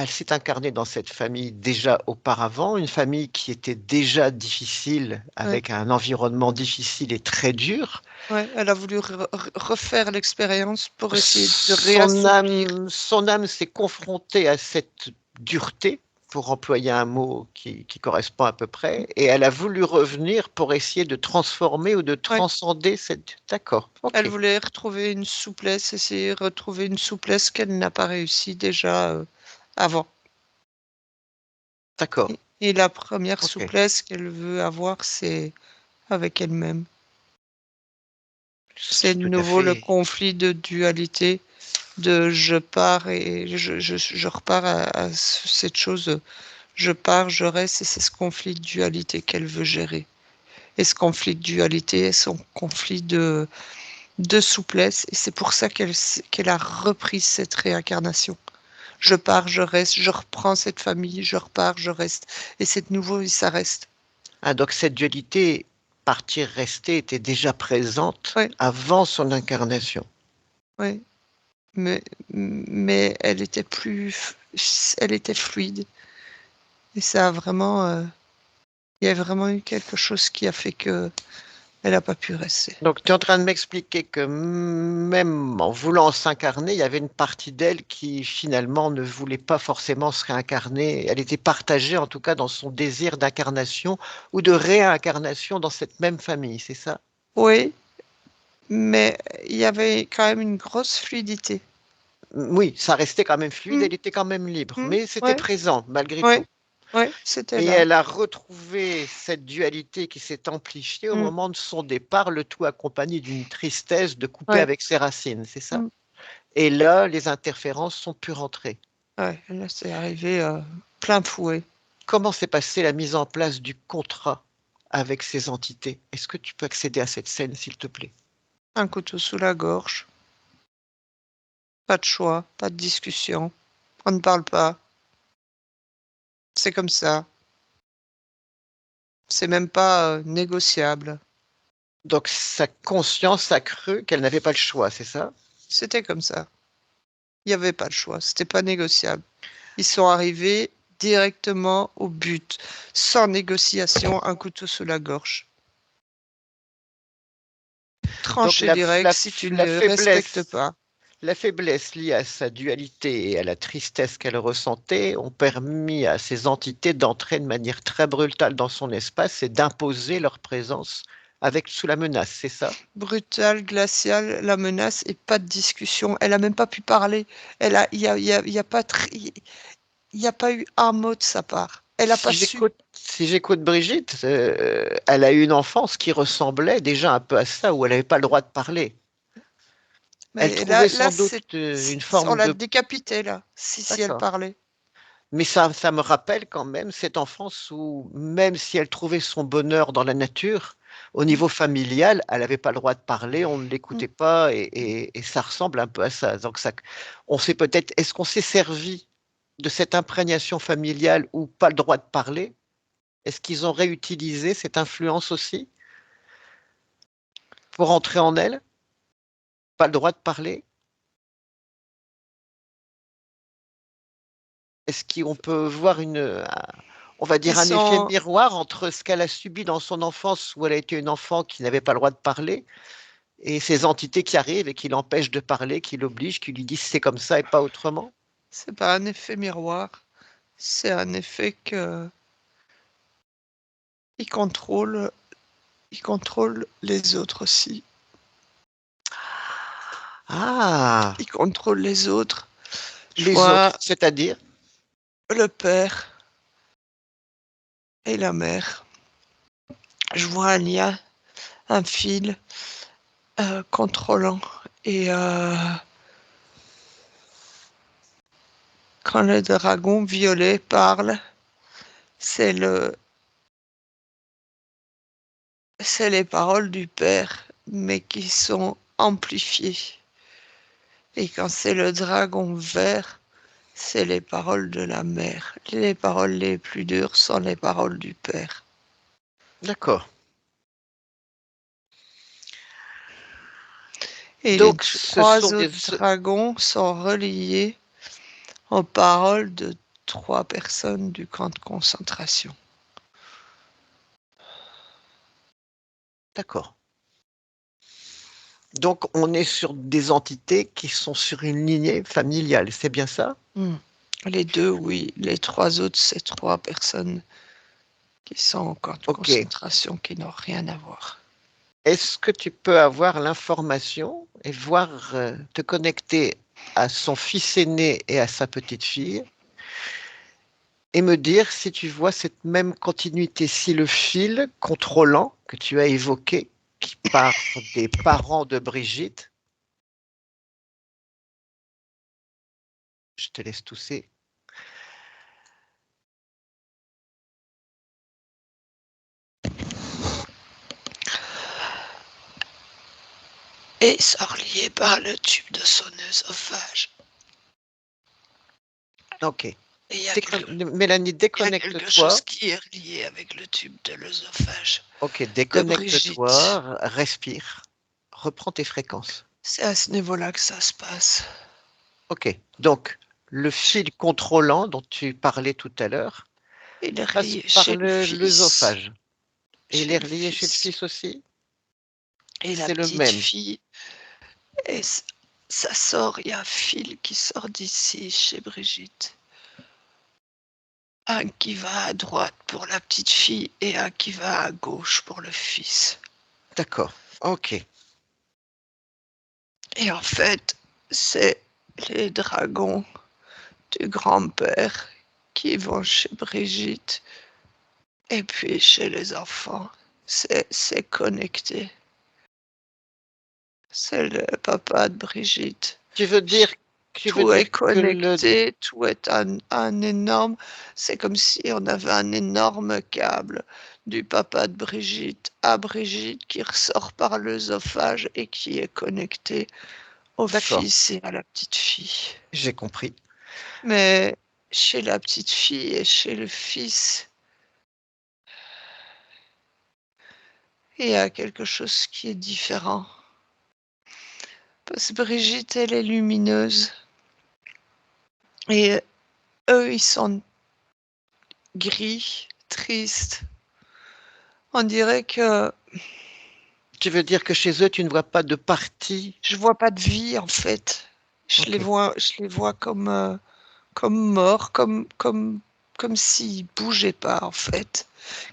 Speaker 1: s'est incarnée dans cette famille déjà auparavant, une famille qui était déjà difficile,
Speaker 3: Ouais.
Speaker 1: avec un environnement difficile et très dur.
Speaker 3: Ouais. Elle a voulu refaire l'expérience pour essayer de réassouplir.
Speaker 1: Son âme s'est confrontée à cette dureté, pour employer un mot qui correspond à peu près, et elle a voulu revenir pour essayer de transformer ou de
Speaker 3: Ouais.
Speaker 1: transcender cette... D'accord,
Speaker 3: Elle
Speaker 1: ok,
Speaker 3: voulait retrouver une souplesse, essayer de retrouver une souplesse qu'elle n'a pas réussi déjà avant.
Speaker 1: d'accord,
Speaker 3: Et la première
Speaker 1: ok.
Speaker 3: souplesse qu'elle veut avoir, c'est avec elle-même. C'est de
Speaker 1: Tout à
Speaker 3: nouveau le
Speaker 1: fait.
Speaker 3: conflit de dualité, de je pars et je repars à cette chose, je pars, je reste, et c'est ce conflit de dualité qu'elle veut gérer. Et ce conflit de dualité est son conflit de souplesse, et c'est pour ça qu'elle a repris cette réincarnation. Je pars, je reste, je reprends cette famille, je repars, je reste. Et c'est de nouveau, ça reste.
Speaker 1: Ah, donc cette dualité partir-rester était déjà présente
Speaker 3: Oui,
Speaker 1: avant son incarnation.
Speaker 3: oui. Mais elle était elle était fluide. Et ça a vraiment, il y a vraiment eu quelque chose qui a fait que elle n'a pas pu rester.
Speaker 1: Donc tu es en train de m'expliquer que même en voulant s'incarner, il y avait une partie d'elle qui finalement ne voulait pas forcément se réincarner. Elle était partagée en tout cas dans son désir d'incarnation ou de réincarnation dans cette même famille, c'est ça?
Speaker 3: Oui, mais il y avait quand même une grosse fluidité.
Speaker 1: Oui, ça restait quand même fluide,
Speaker 3: Mm,
Speaker 1: elle était quand même libre,
Speaker 3: mm,
Speaker 1: mais c'était
Speaker 3: ouais,
Speaker 1: présent malgré
Speaker 3: ouais,
Speaker 1: tout.
Speaker 3: ouais, c'était
Speaker 1: Et
Speaker 3: là.
Speaker 1: elle a retrouvé cette dualité qui s'est amplifiée au
Speaker 3: Mm,
Speaker 1: moment de son départ, le tout accompagné d'une tristesse de couper
Speaker 3: ouais,
Speaker 1: avec ses racines, c'est ça?
Speaker 3: mm,
Speaker 1: Et là, les interférences sont pu rentrer.
Speaker 3: ouais, là c'est arrivé plein fouet.
Speaker 1: Comment s'est passée la mise en place du contrat avec ces entités? Est-ce que tu peux accéder à cette scène, s'il te plaît?
Speaker 3: Un couteau sous la gorge, pas de choix, pas de discussion. On ne parle pas. C'est comme ça. C'est même pas négociable.
Speaker 1: Donc sa conscience a cru qu'elle n'avait pas le choix, c'est ça?
Speaker 3: C'était comme ça. Il n'y avait pas le choix. C'était pas négociable. Ils sont arrivés directement au but, sans négociation, un couteau sous la gorge.
Speaker 1: Donc
Speaker 3: Tranché direct si tu ne respectes pas.
Speaker 1: la faiblesse liée à sa dualité et à la tristesse qu'elle ressentait ont permis à ces entités d'entrer de manière très brutale dans son espace et d'imposer leur présence avec sous la menace, c'est ça?
Speaker 3: Brutal, glacial, la menace et pas de discussion. Elle a même pas pu parler. Il y a pas, il y a pas eu un mot de sa part. Elle a pas su.
Speaker 1: Si j'écoute Brigitte, elle a eu une enfance qui ressemblait déjà un peu à ça, où elle n'avait pas le droit de parler. Elle
Speaker 3: Mais
Speaker 1: trouvait
Speaker 3: là,
Speaker 1: sans doute une
Speaker 3: on
Speaker 1: forme
Speaker 3: l'a
Speaker 1: de...
Speaker 3: décapitée là, si elle
Speaker 1: D'accord.
Speaker 3: parlait.
Speaker 1: Mais ça me rappelle quand même cette enfance où, même si elle trouvait son bonheur dans la nature, au niveau familial, elle n'avait pas le droit de parler, on ne
Speaker 3: Mm.
Speaker 1: l'écoutait pas, et ça ressemble un peu à ça. Donc ça, on s'est peut-être, est-ce qu'on s'est servi de cette imprégnation familiale ou pas le droit de parler? Est-ce qu'ils ont réutilisé cette influence aussi pour entrer en elle? Pas le droit de parler? Est-ce qu'on peut voir on va
Speaker 3: Ils
Speaker 1: dire un effet
Speaker 3: sont,
Speaker 1: miroir entre ce qu'elle a subi dans son enfance où elle a été une enfant qui n'avait pas le droit de parler et ces entités qui arrivent et qui l'empêchent de parler, qui l'obligent, qui lui disent c'est comme ça et pas autrement?
Speaker 3: c'est pas un effet miroir, c'est un effet que ils contrôlent, ils contrôlent les autres aussi.
Speaker 1: Ah,
Speaker 3: Ils contrôlent les autres. Je
Speaker 1: les autres,
Speaker 3: vois
Speaker 1: c'est-à-dire?
Speaker 3: le père et la mère. Je vois un lien, un fil contrôlant. Et quand le dragon violet parle, c'est c'est les paroles du père, mais qui sont amplifiées. Et quand c'est le dragon vert, c'est les paroles de la mère. Les paroles les plus dures sont les paroles du père.
Speaker 1: D'accord.
Speaker 3: Et les
Speaker 1: Donc, ce sont
Speaker 3: trois
Speaker 1: des...
Speaker 3: autres dragons sont reliés aux paroles de trois personnes du camp de concentration.
Speaker 1: D'accord. Donc, on est sur des entités qui sont sur une lignée familiale, c'est bien ça?
Speaker 3: Les deux, oui. Les trois autres, c'est trois personnes qui sont en camp de
Speaker 1: Ok.
Speaker 3: concentration qui n'ont rien à voir.
Speaker 1: Est-ce que tu peux avoir l'information et voir, te connecter à son fils aîné et à sa petite fille et me dire si tu vois cette même continuité, si le fil contrôlant que tu as évoqué, qui part des parents de Brigitte, je te laisse tousser.
Speaker 3: Et sont reliés par le tube de son œsophage.
Speaker 1: Ok.
Speaker 3: Et il y a
Speaker 1: Mélanie,
Speaker 3: quelque chose
Speaker 1: déconnecte-toi.
Speaker 3: qui est relié avec le tube de l'œsophage
Speaker 1: Ok,
Speaker 3: de Brigitte.
Speaker 1: déconnecte-toi, respire, reprends tes fréquences.
Speaker 3: C'est à ce niveau-là que ça se passe.
Speaker 1: Ok, donc le fil contrôlant dont tu parlais tout à l'heure
Speaker 3: Il est
Speaker 1: passe
Speaker 3: relié
Speaker 1: par
Speaker 3: chez le fils.
Speaker 1: l'œsophage. Et il
Speaker 3: Chez
Speaker 1: est
Speaker 3: le
Speaker 1: relié chez le
Speaker 3: fils.
Speaker 1: fils aussi?
Speaker 3: Et la
Speaker 1: C'est le
Speaker 3: petite
Speaker 1: même.
Speaker 3: fille, et ça sort, il y a un fil qui sort d'ici chez Brigitte. Un qui va à droite pour la petite fille et un qui va à gauche pour le fils.
Speaker 1: D'accord, ok.
Speaker 3: Et en fait, c'est les dragons du grand-père qui vont chez Brigitte et puis chez les enfants. C'est connecté. C'est le papa de Brigitte.
Speaker 1: Tu veux dire,
Speaker 3: Tout est connecté, tout est un énorme. C'est comme si on avait un énorme câble du papa de Brigitte à Brigitte qui ressort par l'œsophage et qui est connecté au
Speaker 1: D'accord,
Speaker 3: fils et à la petite fille.
Speaker 1: j'ai compris.
Speaker 3: Mais chez la petite fille et chez le fils, il y a quelque chose qui est différent. Parce que Brigitte, elle est lumineuse. Et eux, ils sont gris, tristes. On dirait que
Speaker 1: Tu veux dire que chez eux, tu ne vois pas de partie?
Speaker 3: je vois pas de vie en fait.
Speaker 1: Ok,
Speaker 3: Je les vois comme comme morts, comme comme s'il bougeait pas, en fait.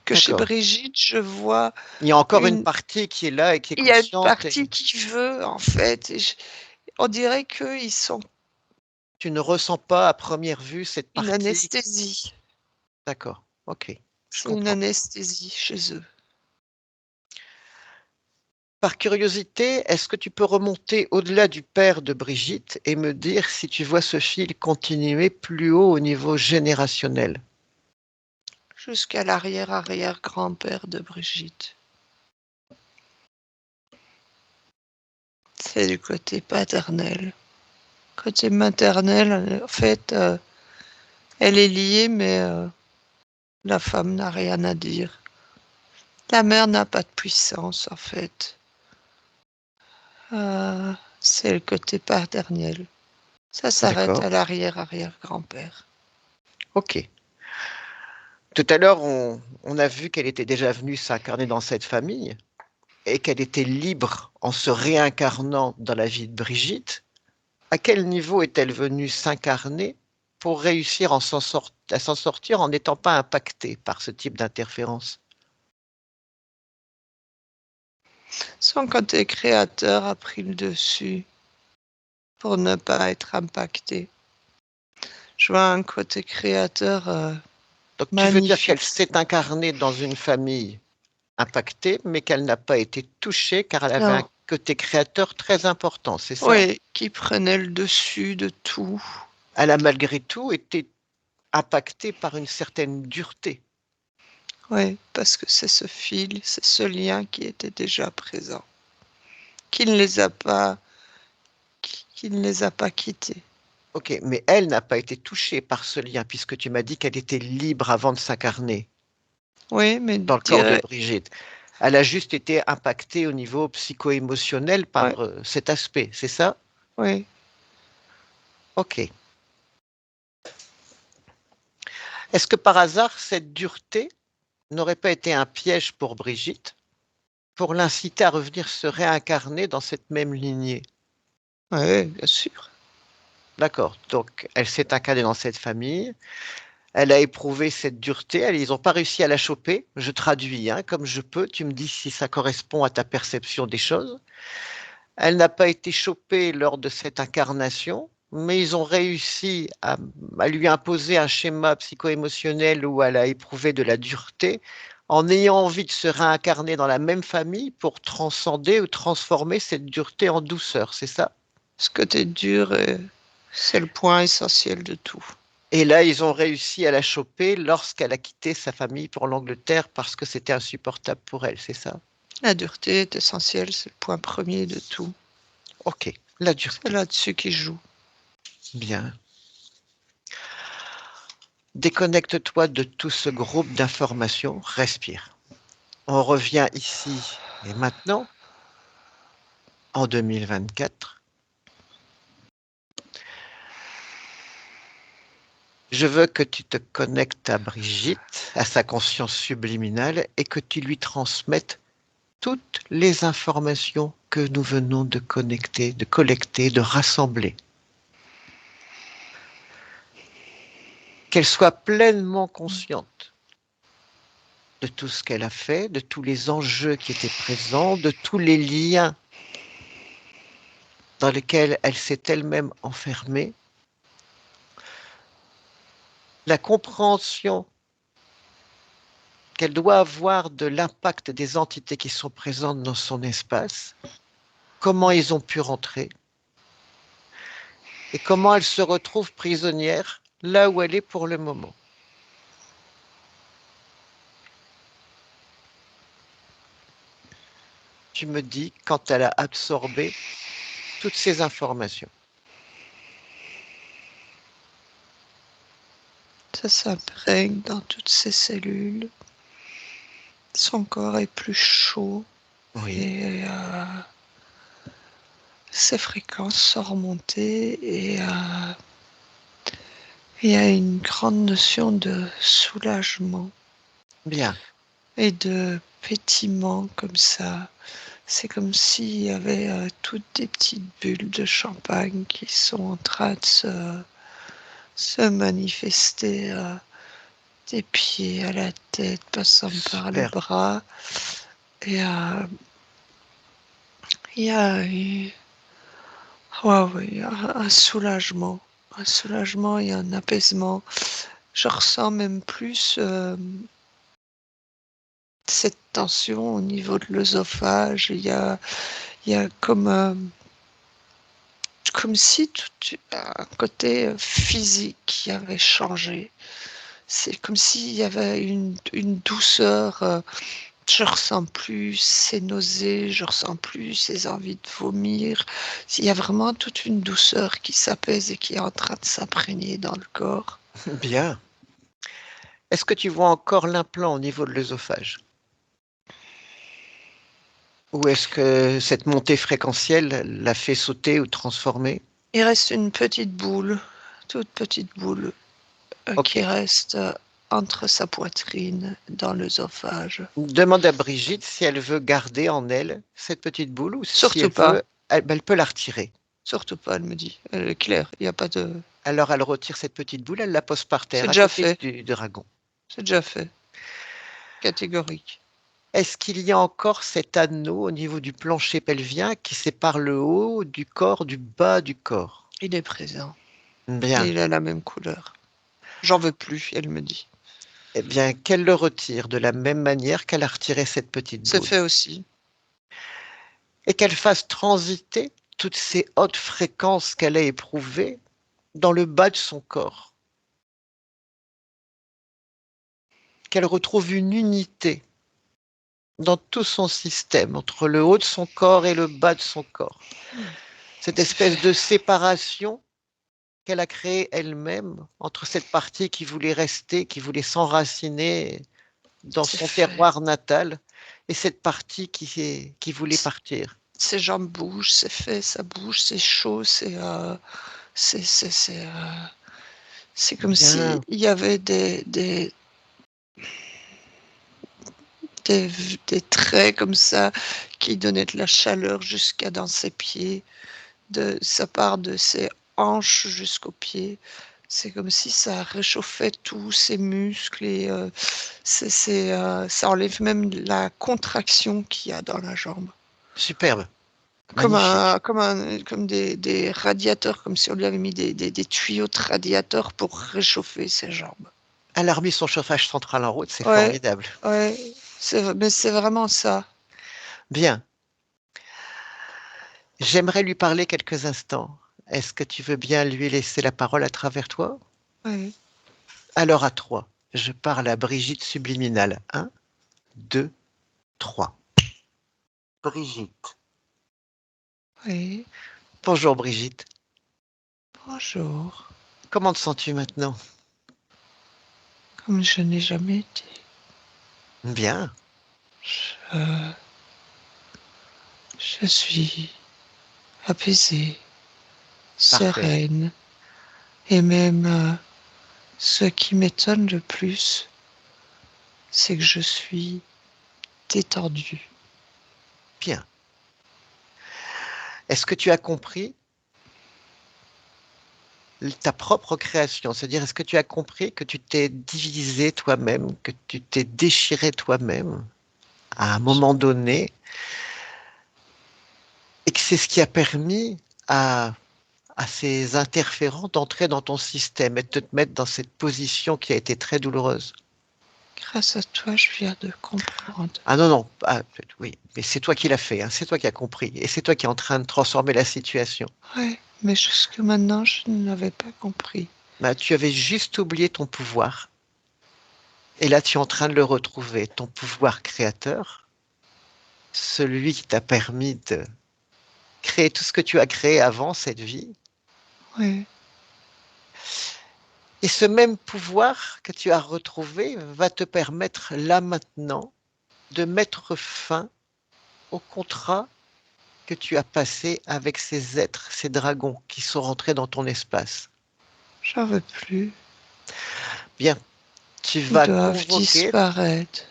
Speaker 3: Que chez
Speaker 1: D'accord.
Speaker 3: Brigitte, je vois
Speaker 1: Il y a encore une partie qui est là et qui est
Speaker 3: il y a une
Speaker 1: consciente et
Speaker 3: partie qui veut, en fait, et on dirait qu'ils sont
Speaker 1: tu ne ressens pas à première vue cette
Speaker 3: une
Speaker 1: partie.
Speaker 3: anesthésie.
Speaker 1: D'accord, ok, je
Speaker 3: C'est une
Speaker 1: comprends.
Speaker 3: anesthésie chez eux.
Speaker 1: Par curiosité, est-ce que tu peux remonter au-delà du père de Brigitte et me dire si tu vois ce fil continuer plus haut au niveau générationnel?
Speaker 3: Jusqu'à l'arrière-arrière-grand-père de Brigitte. C'est du côté paternel. Côté maternel, en fait, elle est liée, mais la femme n'a rien à dire. La mère n'a pas de puissance, en fait. C'est le côté paternel. Ça s'arrête
Speaker 1: D'accord,
Speaker 3: à l'arrière-arrière-grand-père.
Speaker 1: ok. Tout à l'heure, on a vu qu'elle était déjà venue s'incarner dans cette famille et qu'elle était libre en se réincarnant dans la vie de Brigitte. À quel niveau est-elle venue s'incarner pour réussir à s'en sortir en n'étant pas impactée par ce type d'interférence?
Speaker 3: Son côté créateur a pris le dessus pour ne pas être impacté. Je vois un côté créateur
Speaker 1: Donc tu veux dire qu'elle
Speaker 3: magnifique.
Speaker 1: s'est incarnée dans une famille impactée, mais qu'elle n'a pas été touchée car elle avait un
Speaker 3: Non,
Speaker 1: côté créateur très important, c'est ça?
Speaker 3: oui, qui prenait le dessus de tout.
Speaker 1: Elle a malgré tout été impactée par une certaine dureté.
Speaker 3: Oui, parce que c'est ce fil, c'est ce lien qui était déjà présent, qui ne les a pas, qui ne les a pas quittés.
Speaker 1: Ok, mais elle n'a pas été touchée par ce lien puisque tu m'as dit qu'elle était libre avant de s'incarner
Speaker 3: Oui, mais
Speaker 1: dans le corps de Brigitte. Elle a juste été impactée au niveau psycho-émotionnel
Speaker 3: ouais,
Speaker 1: par cet aspect, c'est ça?
Speaker 3: oui.
Speaker 1: Ok. Est-ce que par hasard, cette dureté n'aurait pas été un piège pour Brigitte pour l'inciter à revenir se réincarner dans cette même lignée?
Speaker 3: Oui, bien sûr.
Speaker 1: D'accord. Donc, elle s'est incarnée dans cette famille. Elle a éprouvé cette dureté. Ils n'ont pas réussi à la choper. Je traduis, hein, comme je peux. Tu me dis si ça correspond à ta perception des choses. Elle n'a pas été chopée lors de cette incarnation, mais ils ont réussi à lui imposer un schéma psycho-émotionnel où elle a éprouvé de la dureté en ayant envie de se réincarner dans la même famille pour transcender ou transformer cette dureté en douceur, c'est ça?
Speaker 3: Ce côté dur, c'est le point essentiel de tout.
Speaker 1: Et là, ils ont réussi à la choper lorsqu'elle a quitté sa famille pour l'Angleterre parce que c'était insupportable pour elle, c'est ça?
Speaker 3: La dureté est essentielle, c'est le point premier de tout.
Speaker 1: Ok, la
Speaker 3: C'est
Speaker 1: dureté.
Speaker 3: là-dessus qu'il joue.
Speaker 1: Bien. Déconnecte-toi de tout ce groupe d'informations, respire. On revient ici et maintenant, en 2024. Je veux que tu te connectes à Brigitte, à sa conscience subliminale, et que tu lui transmettes toutes les informations que nous venons de connecter, de collecter, de rassembler. Qu'elle soit pleinement consciente de tout ce qu'elle a fait, de tous les enjeux qui étaient présents, de tous les liens dans lesquels elle s'est elle-même enfermée, la compréhension qu'elle doit avoir de l'impact des entités qui sont présentes dans son espace, comment ils ont pu rentrer et comment elle se retrouve prisonnière là où elle est pour le moment. Tu me dis quand elle a absorbé toutes ces informations.
Speaker 3: Ça s'imprègne dans toutes ses cellules. Son corps est plus chaud
Speaker 1: Oui,
Speaker 3: et ses fréquences sont remontées et il y a une grande notion de soulagement
Speaker 1: bien,
Speaker 3: et de pétillement comme ça. C'est comme s'il y avait toutes des petites bulles de champagne qui sont en train de se manifester des pieds à la tête, passant par les
Speaker 1: Super.
Speaker 3: bras. Et il y a oui, un soulagement. Un soulagement et un apaisement. Je ressens même plus cette tension au niveau de l'œsophage. Il y a comme si un côté physique qui avait changé. C'est comme s'il y avait une douceur. Je ressens plus ces nausées, je ressens plus ces envies de vomir. Il y a vraiment toute une douceur qui s'apaise et qui est en train de s'imprégner dans le corps.
Speaker 1: Bien. Est-ce que tu vois encore l'implant au niveau de l'œsophage? Ou est-ce que cette montée fréquentielle l'a fait sauter ou transformer?
Speaker 3: Il reste une petite boule, toute petite boule, qui
Speaker 1: Ok.
Speaker 3: reste entre sa poitrine, dans l'œsophage.
Speaker 1: Demande à Brigitte si elle veut garder en elle cette petite boule ou si
Speaker 3: Surtout
Speaker 1: elle
Speaker 3: pas,
Speaker 1: veut, elle peut la retirer.
Speaker 3: surtout pas, elle me dit. Elle est claire, il n'y a pas de...
Speaker 1: Alors elle retire cette petite boule, elle la pose par
Speaker 3: C'est
Speaker 1: terre à
Speaker 3: déjà
Speaker 1: côté
Speaker 3: fait,
Speaker 1: du dragon.
Speaker 3: c'est déjà fait, catégorique.
Speaker 1: Est-ce qu'il y a encore cet anneau au niveau du plancher pelvien qui sépare le haut du corps du bas du corps?
Speaker 3: Il est présent, et
Speaker 1: Bien.
Speaker 3: il a la même couleur. J'en veux plus, elle me dit.
Speaker 1: Eh bien, qu'elle le retire de la même manière qu'elle a retiré cette petite
Speaker 3: C'est
Speaker 1: boule.
Speaker 3: fait aussi.
Speaker 1: Et qu'elle fasse transiter toutes ces hautes fréquences qu'elle a éprouvées dans le bas de son corps. Qu'elle retrouve une unité dans tout son système, entre le haut de son corps et le bas de son corps. Cette espèce de séparation qu'elle a créée elle-même entre cette partie qui voulait rester, qui voulait s'enraciner dans
Speaker 3: C'est
Speaker 1: son
Speaker 3: fait.
Speaker 1: terroir natal, et cette partie qui voulait partir.
Speaker 3: Ses jambes bougent, c'est fait, ça bouge, c'est chaud, c'est, c'est, c'est, euh, c'est comme s'il
Speaker 1: Bien,
Speaker 3: y avait des, des traits comme ça qui donnaient de la chaleur jusqu'à dans ses pieds. Ça part de ses hanches jusqu'aux pieds. C'est comme si ça réchauffait tous ses muscles et ça enlève même la contraction qu'il y a dans la jambe.
Speaker 1: superbe, magnifique.
Speaker 3: Comme des radiateurs, comme si on lui avait mis des tuyaux de radiateurs pour réchauffer ses jambes.
Speaker 1: Elle a remis son chauffage central en route, c'est
Speaker 3: Ouais,
Speaker 1: formidable.
Speaker 3: ouais, mais c'est vraiment ça.
Speaker 1: Bien, j'aimerais lui parler quelques instants. Est-ce que tu veux bien lui laisser la parole à travers toi?
Speaker 3: Ouais,
Speaker 1: Alors à trois, je parle à Brigitte subliminale. 1, 2, 3. Brigitte.
Speaker 3: ouais.
Speaker 1: Bonjour Brigitte.
Speaker 3: Bonjour.
Speaker 1: Comment te sens-tu maintenant?
Speaker 3: Comme je n'ai jamais été.
Speaker 1: Bien.
Speaker 3: Je, je suis apaisée,
Speaker 1: Parfait.
Speaker 3: sereine, et même ce qui m'étonne le plus, c'est que je suis détendue.
Speaker 1: Bien. Est-ce que tu as compris ta propre création? C'est-à-dire, est-ce que tu as compris que tu t'es divisé toi-même, que tu t'es déchiré toi-même à un moment donné, et que c'est ce qui a permis à ces interférents d'entrer dans ton système et de te mettre dans cette position qui a été très douloureuse?
Speaker 3: Grâce à toi, je viens de comprendre.
Speaker 1: Ah non, non, ah, oui, mais c'est toi qui l'as fait, hein, c'est toi qui as compris, et c'est toi qui es en train de transformer la situation.
Speaker 3: Ouais, mais jusque maintenant, je ne l'avais pas compris.
Speaker 1: Bah, tu avais juste oublié ton pouvoir, et là tu es en train de le retrouver, ton pouvoir créateur, celui qui t'a permis de créer tout ce que tu as créé avant cette vie.
Speaker 3: Ouais,
Speaker 1: Et ce même pouvoir que tu as retrouvé va te permettre là maintenant de mettre fin au contrat que tu as passé avec ces êtres, ces dragons qui sont rentrés dans ton espace.
Speaker 3: j'en veux plus.
Speaker 1: Bien, tu
Speaker 3: Ils
Speaker 1: vas
Speaker 3: doivent
Speaker 1: convoquer,
Speaker 3: disparaître.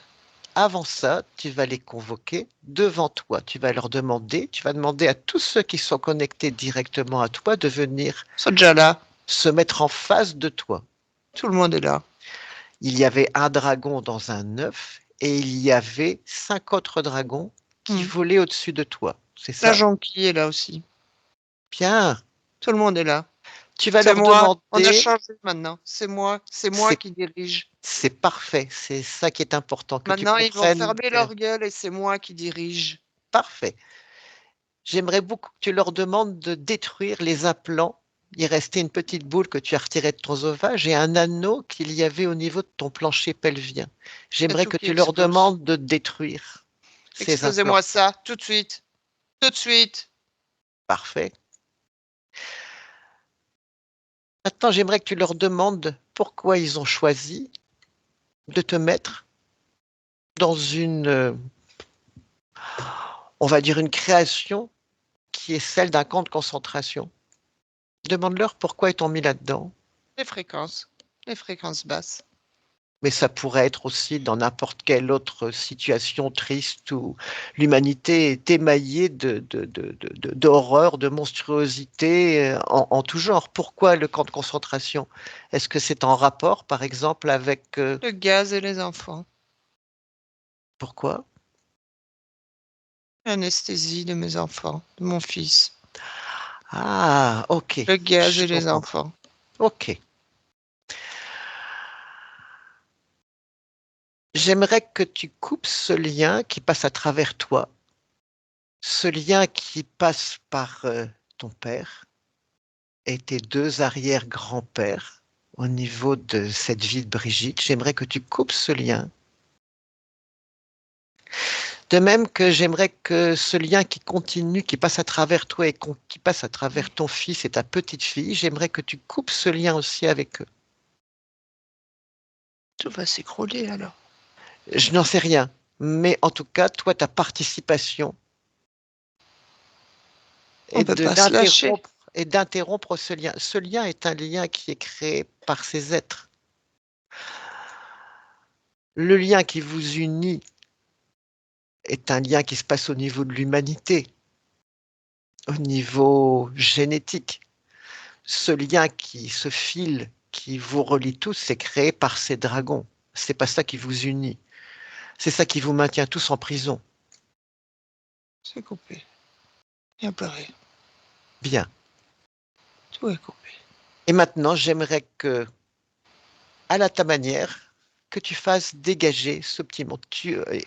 Speaker 1: avant ça, tu vas les convoquer devant toi. Tu vas leur demander, tu vas demander à tous ceux qui sont connectés directement à toi de venir
Speaker 3: Ils sont déjà là.
Speaker 1: se mettre en face de toi.
Speaker 3: Tout le monde est là.
Speaker 1: il y avait un dragon dans un œuf et il y avait 5 autres dragons qui volaient au-dessus de toi. C'est
Speaker 3: La
Speaker 1: ça?
Speaker 3: jonquille est là aussi.
Speaker 1: Bien.
Speaker 3: Tout le monde est là.
Speaker 1: Tu vas
Speaker 3: C'est
Speaker 1: leur
Speaker 3: moi. On a
Speaker 1: demander,
Speaker 3: changé maintenant. C'est moi
Speaker 1: c'est,
Speaker 3: qui dirige.
Speaker 1: c'est parfait, c'est ça qui est important, que tu
Speaker 3: Maintenant, ils vont
Speaker 1: comprennes
Speaker 3: fermer
Speaker 1: que,
Speaker 3: leur gueule et c'est moi qui dirige.
Speaker 1: parfait. J'aimerais beaucoup que tu leur demandes de détruire les implants. Il restait une petite boule que tu as retirée de ton sauvage et un anneau qu'il y avait au niveau de ton plancher pelvien.
Speaker 3: Et
Speaker 1: J'aimerais
Speaker 3: tout
Speaker 1: que
Speaker 3: qui
Speaker 1: tu leur
Speaker 3: explose.
Speaker 1: demandes de détruire ces implants.
Speaker 3: Explosez-moi ça, tout de suite. Tout de suite.
Speaker 1: Parfait. Maintenant, j'aimerais que tu leur demandes pourquoi ils ont choisi de te mettre dans on va dire une création qui est celle d'un camp de concentration. Demande-leur pourquoi ils t'ont mis là-dedans.
Speaker 3: Les fréquences basses.
Speaker 1: Mais ça pourrait être aussi dans n'importe quelle autre situation triste où l'humanité est émaillée d'horreur, de monstruosité en tout genre. Pourquoi le camp de concentration? Est-ce que c'est en rapport, par exemple, avec...
Speaker 3: Le gaz et les enfants.
Speaker 1: pourquoi?
Speaker 3: L'anesthésie de mes enfants, de mon fils.
Speaker 1: Ah, ok,
Speaker 3: Le gaz
Speaker 1: je
Speaker 3: et les
Speaker 1: comprends.
Speaker 3: enfants.
Speaker 1: Ok. J'aimerais que tu coupes ce lien qui passe à travers toi, ce lien qui passe par ton père et tes deux arrière-grands-pères au niveau de cette vie de Brigitte. J'aimerais que tu coupes ce lien. De même que j'aimerais que ce lien qui continue, qui passe à travers toi et qui passe à travers ton fils et ta petite fille, j'aimerais que tu coupes ce lien aussi avec eux.
Speaker 3: Tout va s'écrouler alors.
Speaker 1: Je n'en sais rien, mais en tout cas, toi, ta participation
Speaker 3: On
Speaker 1: est
Speaker 3: peut pas se lâcher.
Speaker 1: d'interrompre ce lien. Ce lien est un lien qui est créé par ces êtres. Le lien qui vous unit est un lien qui se passe au niveau de l'humanité, au niveau génétique. Ce lien ce fil qui vous relie tous, c'est créé par ces dragons. C'est pas ça qui vous unit. C'est ça qui vous maintient tous en prison.
Speaker 3: C'est coupé. Il n'y a plus rien.
Speaker 1: Bien.
Speaker 3: Tout est coupé.
Speaker 1: Et maintenant, j'aimerais que, à ta manière, que tu fasses dégager ce petit monde.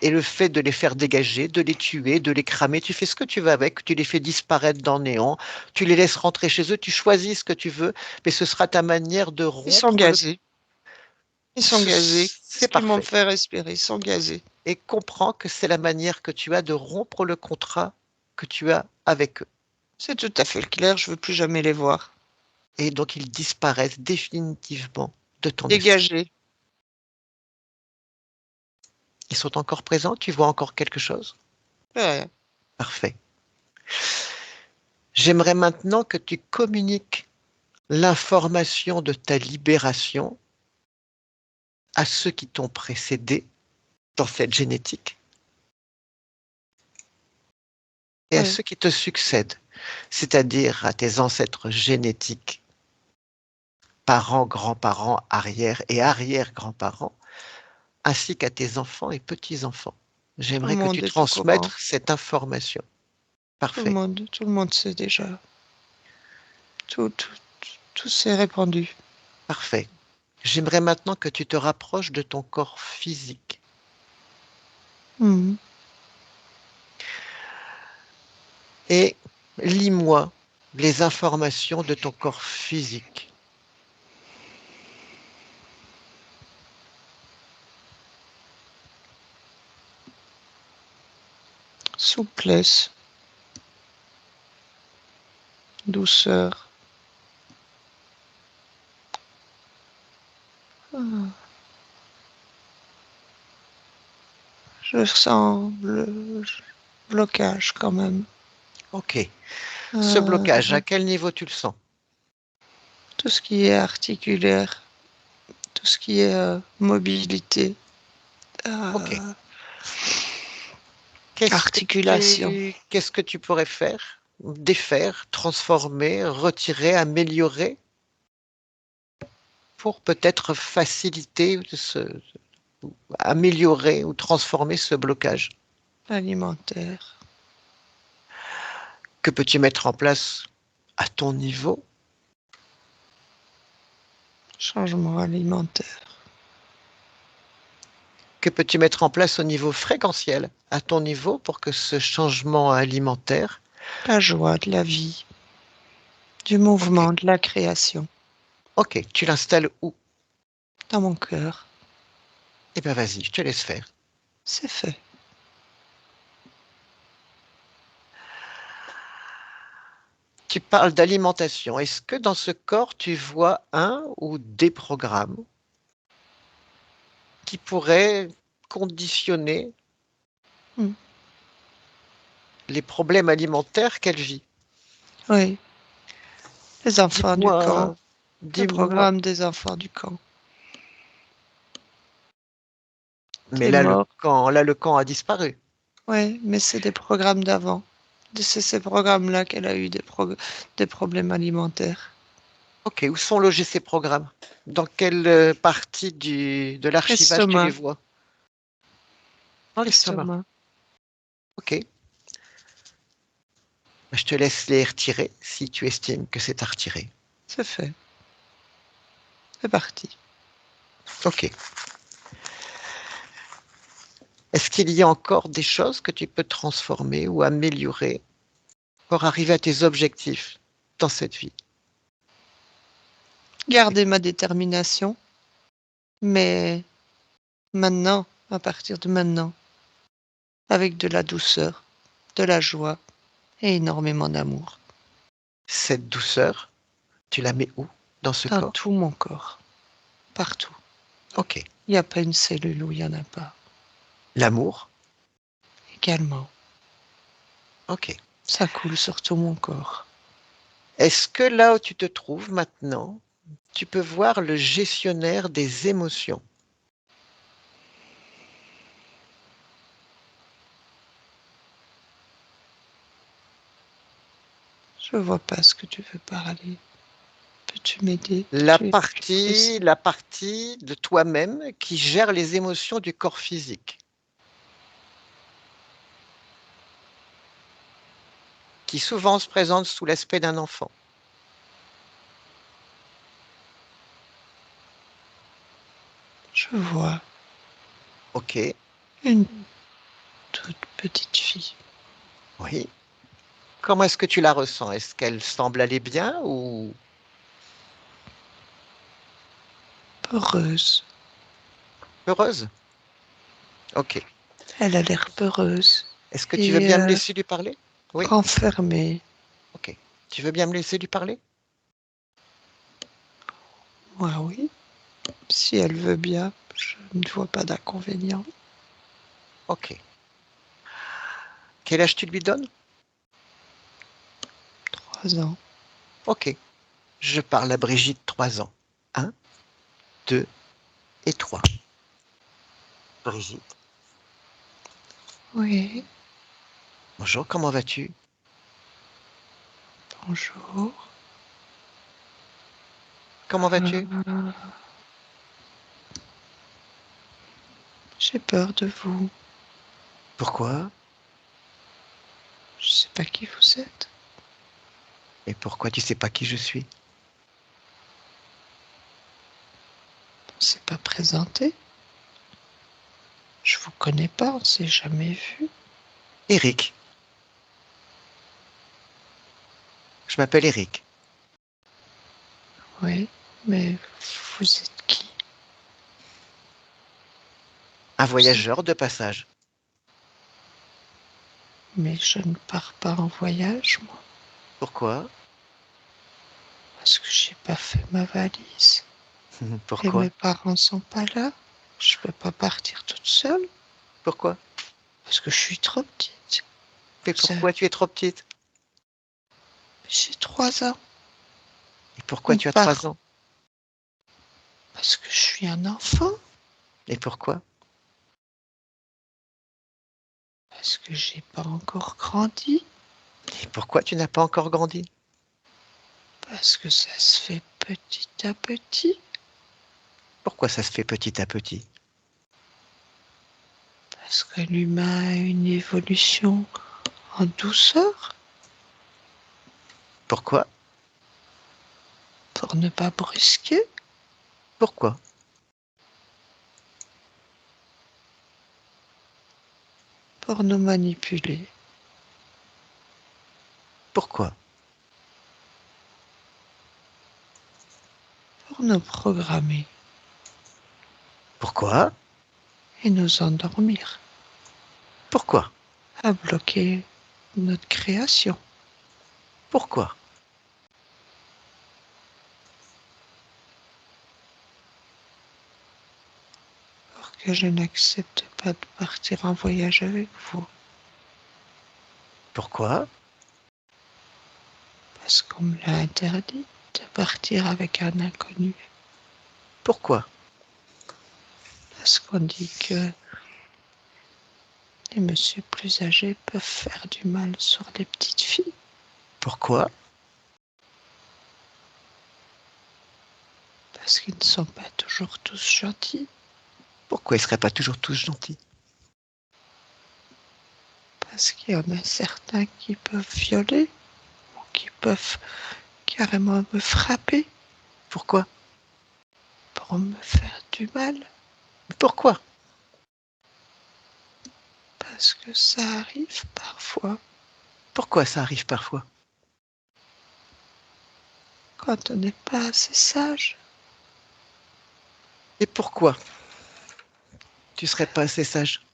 Speaker 1: Et le fait de les faire dégager, de les tuer, de les cramer, tu fais ce que tu veux avec, tu les fais disparaître dans le néant, tu les laisses rentrer chez eux, tu choisis ce que tu veux, mais ce sera ta manière de
Speaker 3: Ils sont
Speaker 1: rompre le...
Speaker 3: gazés. Ils sont gazés. Ce
Speaker 1: C'est
Speaker 3: qu'ils m'ont
Speaker 1: parfait.
Speaker 3: fait respirer. Ils sont gazés.
Speaker 1: Et comprends que c'est la manière que tu as de rompre le contrat que tu as avec eux.
Speaker 3: C'est tout à fait clair. Je veux plus jamais les voir.
Speaker 1: Et donc ils disparaissent définitivement de ton esprit.
Speaker 3: Dégagés.
Speaker 1: Ils sont encore présents? Tu vois encore quelque chose?
Speaker 3: Rien.
Speaker 1: Parfait. J'aimerais maintenant que tu communiques l'information de ta libération à ceux qui t'ont précédé dans cette génétique et à
Speaker 3: Oui.
Speaker 1: ceux qui te succèdent, c'est-à-dire à tes ancêtres génétiques, parents, grands-parents, arrière et arrière-grands-parents, ainsi qu'à tes enfants et petits-enfants.
Speaker 3: Tout le
Speaker 1: J'aimerais que tu
Speaker 3: monde est au
Speaker 1: transmettes
Speaker 3: courant.
Speaker 1: cette information.
Speaker 3: Tout le
Speaker 1: Parfait.
Speaker 3: monde sait déjà. Tout s'est répandu.
Speaker 1: Parfait. J'aimerais maintenant que tu te rapproches de ton corps physique.
Speaker 3: Mhm.
Speaker 1: Et lis-moi les informations de ton corps physique.
Speaker 3: Souplesse. Douceur. Ah. Je sens le blocage quand même.
Speaker 1: Ok. Ce blocage, à quel niveau tu le sens?
Speaker 3: Tout ce qui est articulaire, tout ce qui est mobilité,
Speaker 1: Ok.
Speaker 3: articulation.
Speaker 1: Qu'est-ce que tu pourrais faire? Défaire, transformer, retirer, améliorer pour peut-être faciliter, améliorer ou transformer ce blocage?
Speaker 3: Alimentaire.
Speaker 1: Que peux-tu mettre en place à ton niveau?
Speaker 3: Changement alimentaire.
Speaker 1: Que peux-tu mettre en place au niveau fréquentiel, à ton niveau, pour que ce changement alimentaire...
Speaker 3: La joie de la vie. Du
Speaker 1: Ok,
Speaker 3: mouvement, de la création.
Speaker 1: ok, tu l'installes où?
Speaker 3: Dans mon cœur.
Speaker 1: Eh bien, vas-y, je te laisse faire.
Speaker 3: C'est fait.
Speaker 1: Tu parles d'alimentation. Est-ce que dans ce corps, tu vois un ou des programmes qui pourraient conditionner
Speaker 3: Mm.
Speaker 1: les problèmes alimentaires qu'elle vit?
Speaker 3: Oui. Les enfants du camp.
Speaker 1: Dis-moi,
Speaker 3: Le
Speaker 1: dis-moi.
Speaker 3: programme des enfants du camp.
Speaker 1: Mais
Speaker 3: T'es mort.
Speaker 1: là, le camp a disparu.
Speaker 3: Oui, mais c'est des programmes d'avant. C'est ces programmes-là qu'elle a eu des problèmes alimentaires.
Speaker 1: Ok, où sont logés ces programmes? Dans quelle partie de l'archivage tu les
Speaker 3: L'estomac.
Speaker 1: vois? Dans l'estomac.
Speaker 3: L'estomac.
Speaker 1: Ok. Je te laisse les retirer si tu estimes que c'est à retirer.
Speaker 3: C'est fait. C'est parti.
Speaker 1: Ok. Est-ce qu'il y a encore des choses que tu peux transformer ou améliorer pour arriver à tes objectifs dans cette vie?
Speaker 3: Garder ma détermination, mais maintenant, à partir de maintenant, avec de la douceur, de la joie et énormément d'amour.
Speaker 1: Cette douceur, tu la mets où dans ce
Speaker 3: Dans
Speaker 1: corps?
Speaker 3: tout mon corps. Partout.
Speaker 1: Ok.
Speaker 3: Il n'y a pas une cellule où il n'y en a pas.
Speaker 1: L'amour?
Speaker 3: Également.
Speaker 1: Ok.
Speaker 3: Ça coule sur tout mon corps.
Speaker 1: Est-ce que là où tu te trouves maintenant, tu peux voir le gestionnaire des émotions?
Speaker 3: Je vois pas ce que tu veux parler. Peux-tu m'aider?
Speaker 1: La
Speaker 3: Peux-tu être plus
Speaker 1: partie,
Speaker 3: précis?
Speaker 1: la partie de toi-même qui gère les émotions du corps physique, qui souvent se présente sous l'aspect d'un enfant.
Speaker 3: Je vois
Speaker 1: Ok,
Speaker 3: une toute petite fille.
Speaker 1: oui. Comment est-ce que tu la ressens? Est-ce qu'elle semble aller bien ou
Speaker 3: Peureuse.
Speaker 1: heureuse? Ok.
Speaker 3: Elle a l'air peureuse
Speaker 1: Est-ce que tu veux
Speaker 3: et
Speaker 1: bien me laisser lui parler? Oui,
Speaker 3: renfermée.
Speaker 1: ok. Tu veux bien me laisser lui parler?
Speaker 3: Moi, oui. Si elle veut bien, je ne vois pas d'inconvénient.
Speaker 1: Ok. Quel âge tu lui donnes?
Speaker 3: 3 ans.
Speaker 1: Ok. Je parle à Brigitte, 3 ans. Un, 2 et 3. Brigitte.
Speaker 3: Oui,
Speaker 1: Bonjour, comment vas-tu?
Speaker 3: bonjour.
Speaker 1: Comment vas-tu?
Speaker 3: Euh, j'ai peur de vous.
Speaker 1: Pourquoi?
Speaker 3: Je sais pas qui vous êtes.
Speaker 1: Et pourquoi tu sais pas qui je suis?
Speaker 3: On s'est pas présenté. Je vous connais pas, on s'est jamais vu.
Speaker 1: Eric. Je m'appelle Eric.
Speaker 3: Oui, mais vous êtes qui?
Speaker 1: Un
Speaker 3: Vous êtes-
Speaker 1: voyageur de passage.
Speaker 3: Mais je ne pars pas en voyage, moi,
Speaker 1: Pourquoi?
Speaker 3: parce que j'ai pas fait ma valise. Et
Speaker 1: Pourquoi?
Speaker 3: mes parents sont pas là. Je peux pas partir toute seule
Speaker 1: Pourquoi?
Speaker 3: parce que je suis trop petite.
Speaker 1: Mais
Speaker 3: Vous savez,
Speaker 1: pourquoi tu es trop petite?
Speaker 3: j'ai 3 ans.
Speaker 1: Et pourquoi
Speaker 3: On
Speaker 1: tu as
Speaker 3: part
Speaker 1: 3 ans?
Speaker 3: parce que je suis un enfant,
Speaker 1: Et pourquoi?
Speaker 3: parce que j'ai pas encore grandi,
Speaker 1: Et pourquoi tu n'as pas encore grandi?
Speaker 3: parce que ça se fait petit à petit.
Speaker 1: Pourquoi ça se fait petit à petit?
Speaker 3: Parce que l'humain a une évolution en douceur
Speaker 1: Pourquoi?
Speaker 3: pour ne pas brusquer.
Speaker 1: Pourquoi?
Speaker 3: Pour nous manipuler.
Speaker 1: Pourquoi?
Speaker 3: Pour nous programmer
Speaker 1: Pourquoi?
Speaker 3: et nous endormir.
Speaker 1: Pourquoi?
Speaker 3: À bloquer notre création.
Speaker 1: Pourquoi?
Speaker 3: Pour que je n'accepte pas de partir en voyage avec vous.
Speaker 1: Pourquoi?
Speaker 3: Parce qu'on me l'a interdit de partir avec un inconnu.
Speaker 1: Pourquoi?
Speaker 3: Parce qu'on dit que les messieurs plus âgés peuvent faire du mal sur les petites filles.
Speaker 1: Pourquoi?
Speaker 3: Parce qu'ils ne sont pas toujours tous gentils.
Speaker 1: Pourquoi ils ne seraient pas toujours tous gentils?
Speaker 3: Parce qu'il y en a certains qui peuvent violer ou qui peuvent carrément me frapper
Speaker 1: Pourquoi?
Speaker 3: pour me faire du mal.
Speaker 1: Mais pourquoi?
Speaker 3: Parce que ça arrive parfois
Speaker 1: Pourquoi ça arrive parfois?
Speaker 3: quand on n'est pas assez sage.
Speaker 1: Et pourquoi tu serais pas assez sage?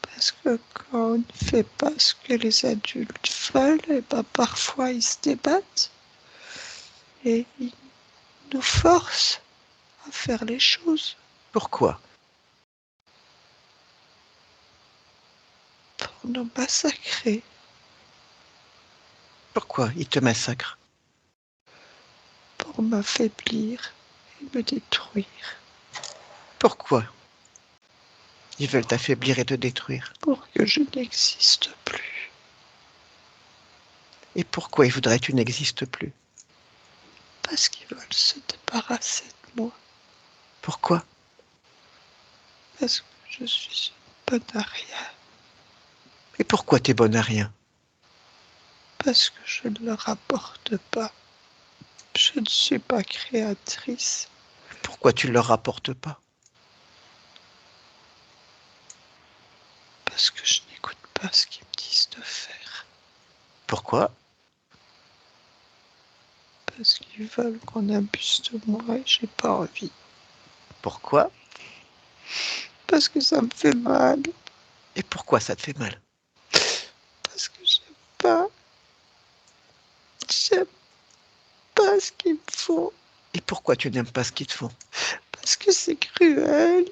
Speaker 3: Parce que quand on ne fait pas ce que les adultes veulent, et ben parfois ils se débattent et ils nous forcent à faire les choses
Speaker 1: Pourquoi?
Speaker 3: pour nous massacrer,
Speaker 1: Pourquoi ils te massacrent?
Speaker 3: pour m'affaiblir et me détruire,
Speaker 1: Pourquoi ils veulent t'affaiblir et te détruire?
Speaker 3: pour que je n'existe plus.
Speaker 1: Et pourquoi ils voudraient que tu n'existes plus?
Speaker 3: Parce qu'ils veulent se débarrasser de moi.
Speaker 1: Pourquoi?
Speaker 3: Parce que je suis une bonne à rien.
Speaker 1: Et pourquoi t'es bonne à rien?
Speaker 3: Parce que je ne leur apporte pas. Je ne suis pas créatrice.
Speaker 1: Pourquoi tu ne leur rapportes pas?
Speaker 3: Parce que je n'écoute pas ce qu'ils me disent de faire.
Speaker 1: Pourquoi?
Speaker 3: Parce qu'ils veulent qu'on abuse de moi et j'ai pas envie.
Speaker 1: Pourquoi?
Speaker 3: Parce que ça me fait mal.
Speaker 1: Et pourquoi ça te fait mal?
Speaker 3: Parce que pas. J'aime pas ce qu'ils me font.
Speaker 1: Et pourquoi tu n'aimes pas ce qu'ils te font?
Speaker 3: Parce que c'est cruel.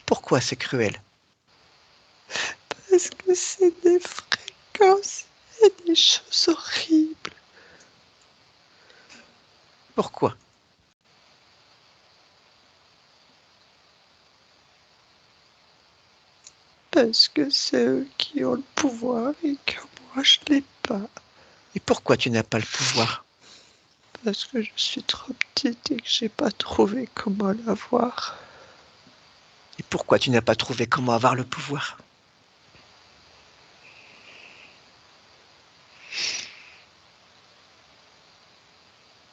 Speaker 1: Pourquoi c'est cruel?
Speaker 3: Parce que c'est des fréquences et des choses horribles.
Speaker 1: Pourquoi?
Speaker 3: Parce que c'est eux qui ont le pouvoir et que moi je l'ai pas.
Speaker 1: Et pourquoi tu n'as pas le pouvoir?
Speaker 3: Parce que je suis trop petite et que j'ai pas trouvé comment l'avoir.
Speaker 1: Et pourquoi tu n'as pas trouvé comment avoir le pouvoir?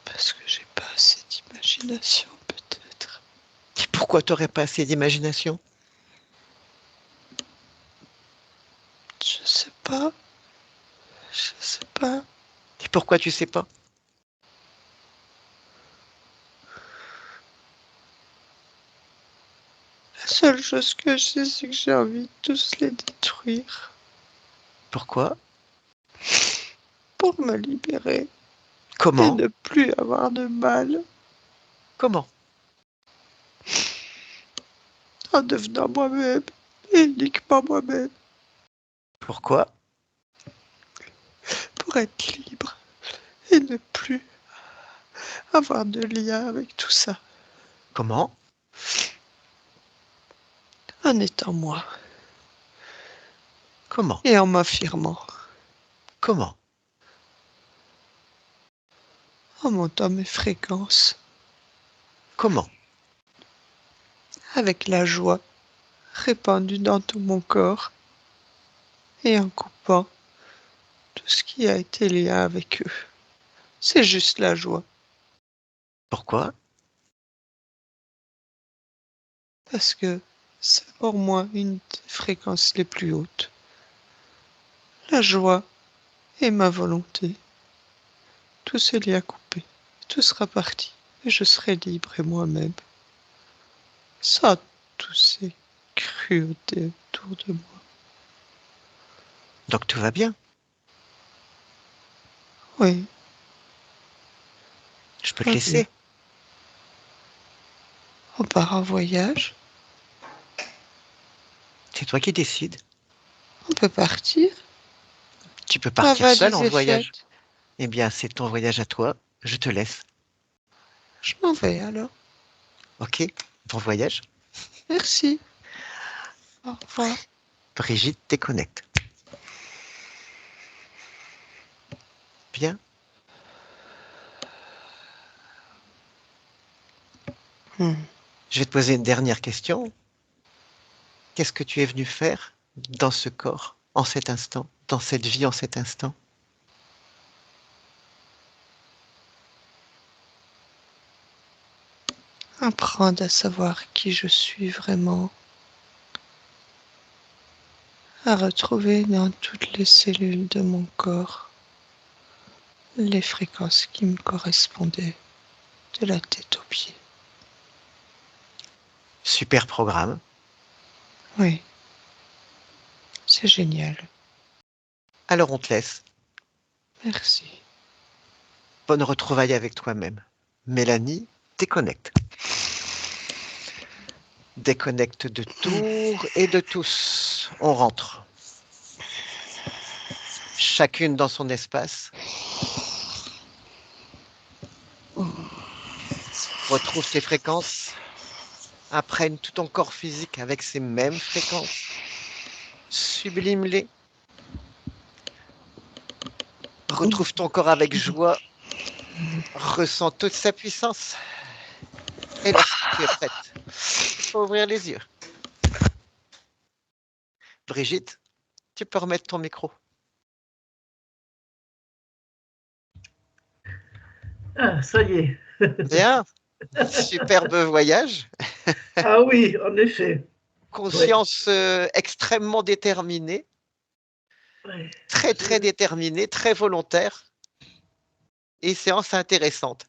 Speaker 3: Parce que j'ai pas assez d'imagination, peut-être.
Speaker 1: Et pourquoi tu n'aurais pas assez d'imagination?
Speaker 3: Je sais pas. Je sais pas.
Speaker 1: Et pourquoi tu sais pas?
Speaker 3: La seule chose que je sais, c'est que j'ai envie de tous les détruire
Speaker 1: Pourquoi?
Speaker 3: pour me libérer et
Speaker 1: Comment?
Speaker 3: ne plus avoir de mal
Speaker 1: Comment?
Speaker 3: en devenant moi-même et uniquement moi-même
Speaker 1: Pourquoi?
Speaker 3: pour être libre et ne plus avoir de lien avec tout ça
Speaker 1: Comment?
Speaker 3: en étant moi
Speaker 1: Comment?
Speaker 3: et en m'affirmant,
Speaker 1: Comment?
Speaker 3: en montant mes fréquences.
Speaker 1: Comment?
Speaker 3: avec la joie répandue dans tout mon corps et en coupant tout ce qui a été lié avec eux. C'est juste la joie,
Speaker 1: Pourquoi?
Speaker 3: parce que c'est pour moi une des fréquences les plus hautes. La joie et ma volonté. Tout se lie à couper, tout sera parti, et je serai libre et moi-même, sans tous ces cruautés autour de moi.
Speaker 1: Donc tout va bien.
Speaker 3: Oui,
Speaker 1: Je peux te
Speaker 3: va bien.
Speaker 1: laisser.
Speaker 3: On part en voyage,
Speaker 1: C'est toi qui décides.
Speaker 3: on peut partir.
Speaker 1: Tu peux
Speaker 3: Ma
Speaker 1: partir seul
Speaker 3: valise
Speaker 1: en
Speaker 3: est
Speaker 1: voyage.
Speaker 3: faite.
Speaker 1: Eh bien, c'est ton voyage à toi. Je te laisse.
Speaker 3: Je m'en vais alors.
Speaker 1: Ok? Bon voyage.
Speaker 3: Merci. Au revoir.
Speaker 1: Brigitte déconnecte. Bien.
Speaker 3: Hmm.
Speaker 1: Je vais te poser une dernière question. Qu'est-ce que tu es venu faire dans ce corps, en cet instant, dans cette vie, en cet instant?
Speaker 3: Apprendre à savoir qui je suis vraiment, à retrouver dans toutes les cellules de mon corps les fréquences qui me correspondaient, de la tête aux pieds.
Speaker 1: Super programme.
Speaker 3: Oui, c'est génial.
Speaker 1: Alors on te laisse.
Speaker 3: Merci.
Speaker 1: Bonne retrouvaille avec toi-même. Mélanie, déconnecte. Déconnecte de tout et de tous. On rentre. Chacune dans son espace. Retrouve tes fréquences. Apprenne tout ton corps physique avec ces mêmes fréquences. Sublime-les. Retrouve ton corps avec joie. Ressens toute sa puissance. Et lorsque tu es prête, tu peux ouvrir les yeux. Brigitte, tu peux remettre ton micro.
Speaker 2: Ah, ça y est.
Speaker 1: Bien. Superbe voyage.
Speaker 2: Ah oui, en effet.
Speaker 1: Conscience extrêmement déterminée.
Speaker 2: Ouais.
Speaker 1: Très, très déterminée, très volontaire. Et séance intéressante.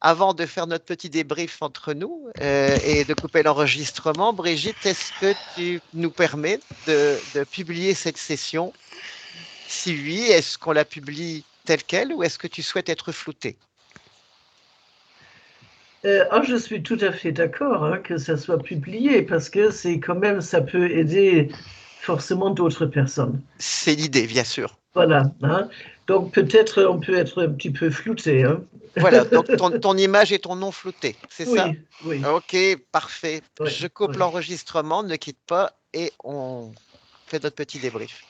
Speaker 1: Avant de faire notre petit débrief entre nous et de couper l'enregistrement, Brigitte, est-ce que tu nous permets de publier cette session? Si oui, est-ce qu'on la publie telle quelle ou est-ce que tu souhaites être floutée?
Speaker 2: Je suis tout à fait d'accord hein, que ça soit publié parce que c'est quand même, ça peut aider forcément d'autres personnes.
Speaker 1: C'est l'idée, bien sûr.
Speaker 2: Voilà. Hein. Donc peut-être on peut être un petit peu flouté. Hein.
Speaker 1: Voilà, donc ton image et ton nom floutés, c'est ça?
Speaker 2: Oui, oui,
Speaker 1: Ok, parfait.
Speaker 2: oui,
Speaker 1: Je coupe
Speaker 2: oui.
Speaker 1: l'enregistrement, ne quitte pas et on fait notre petit débrief.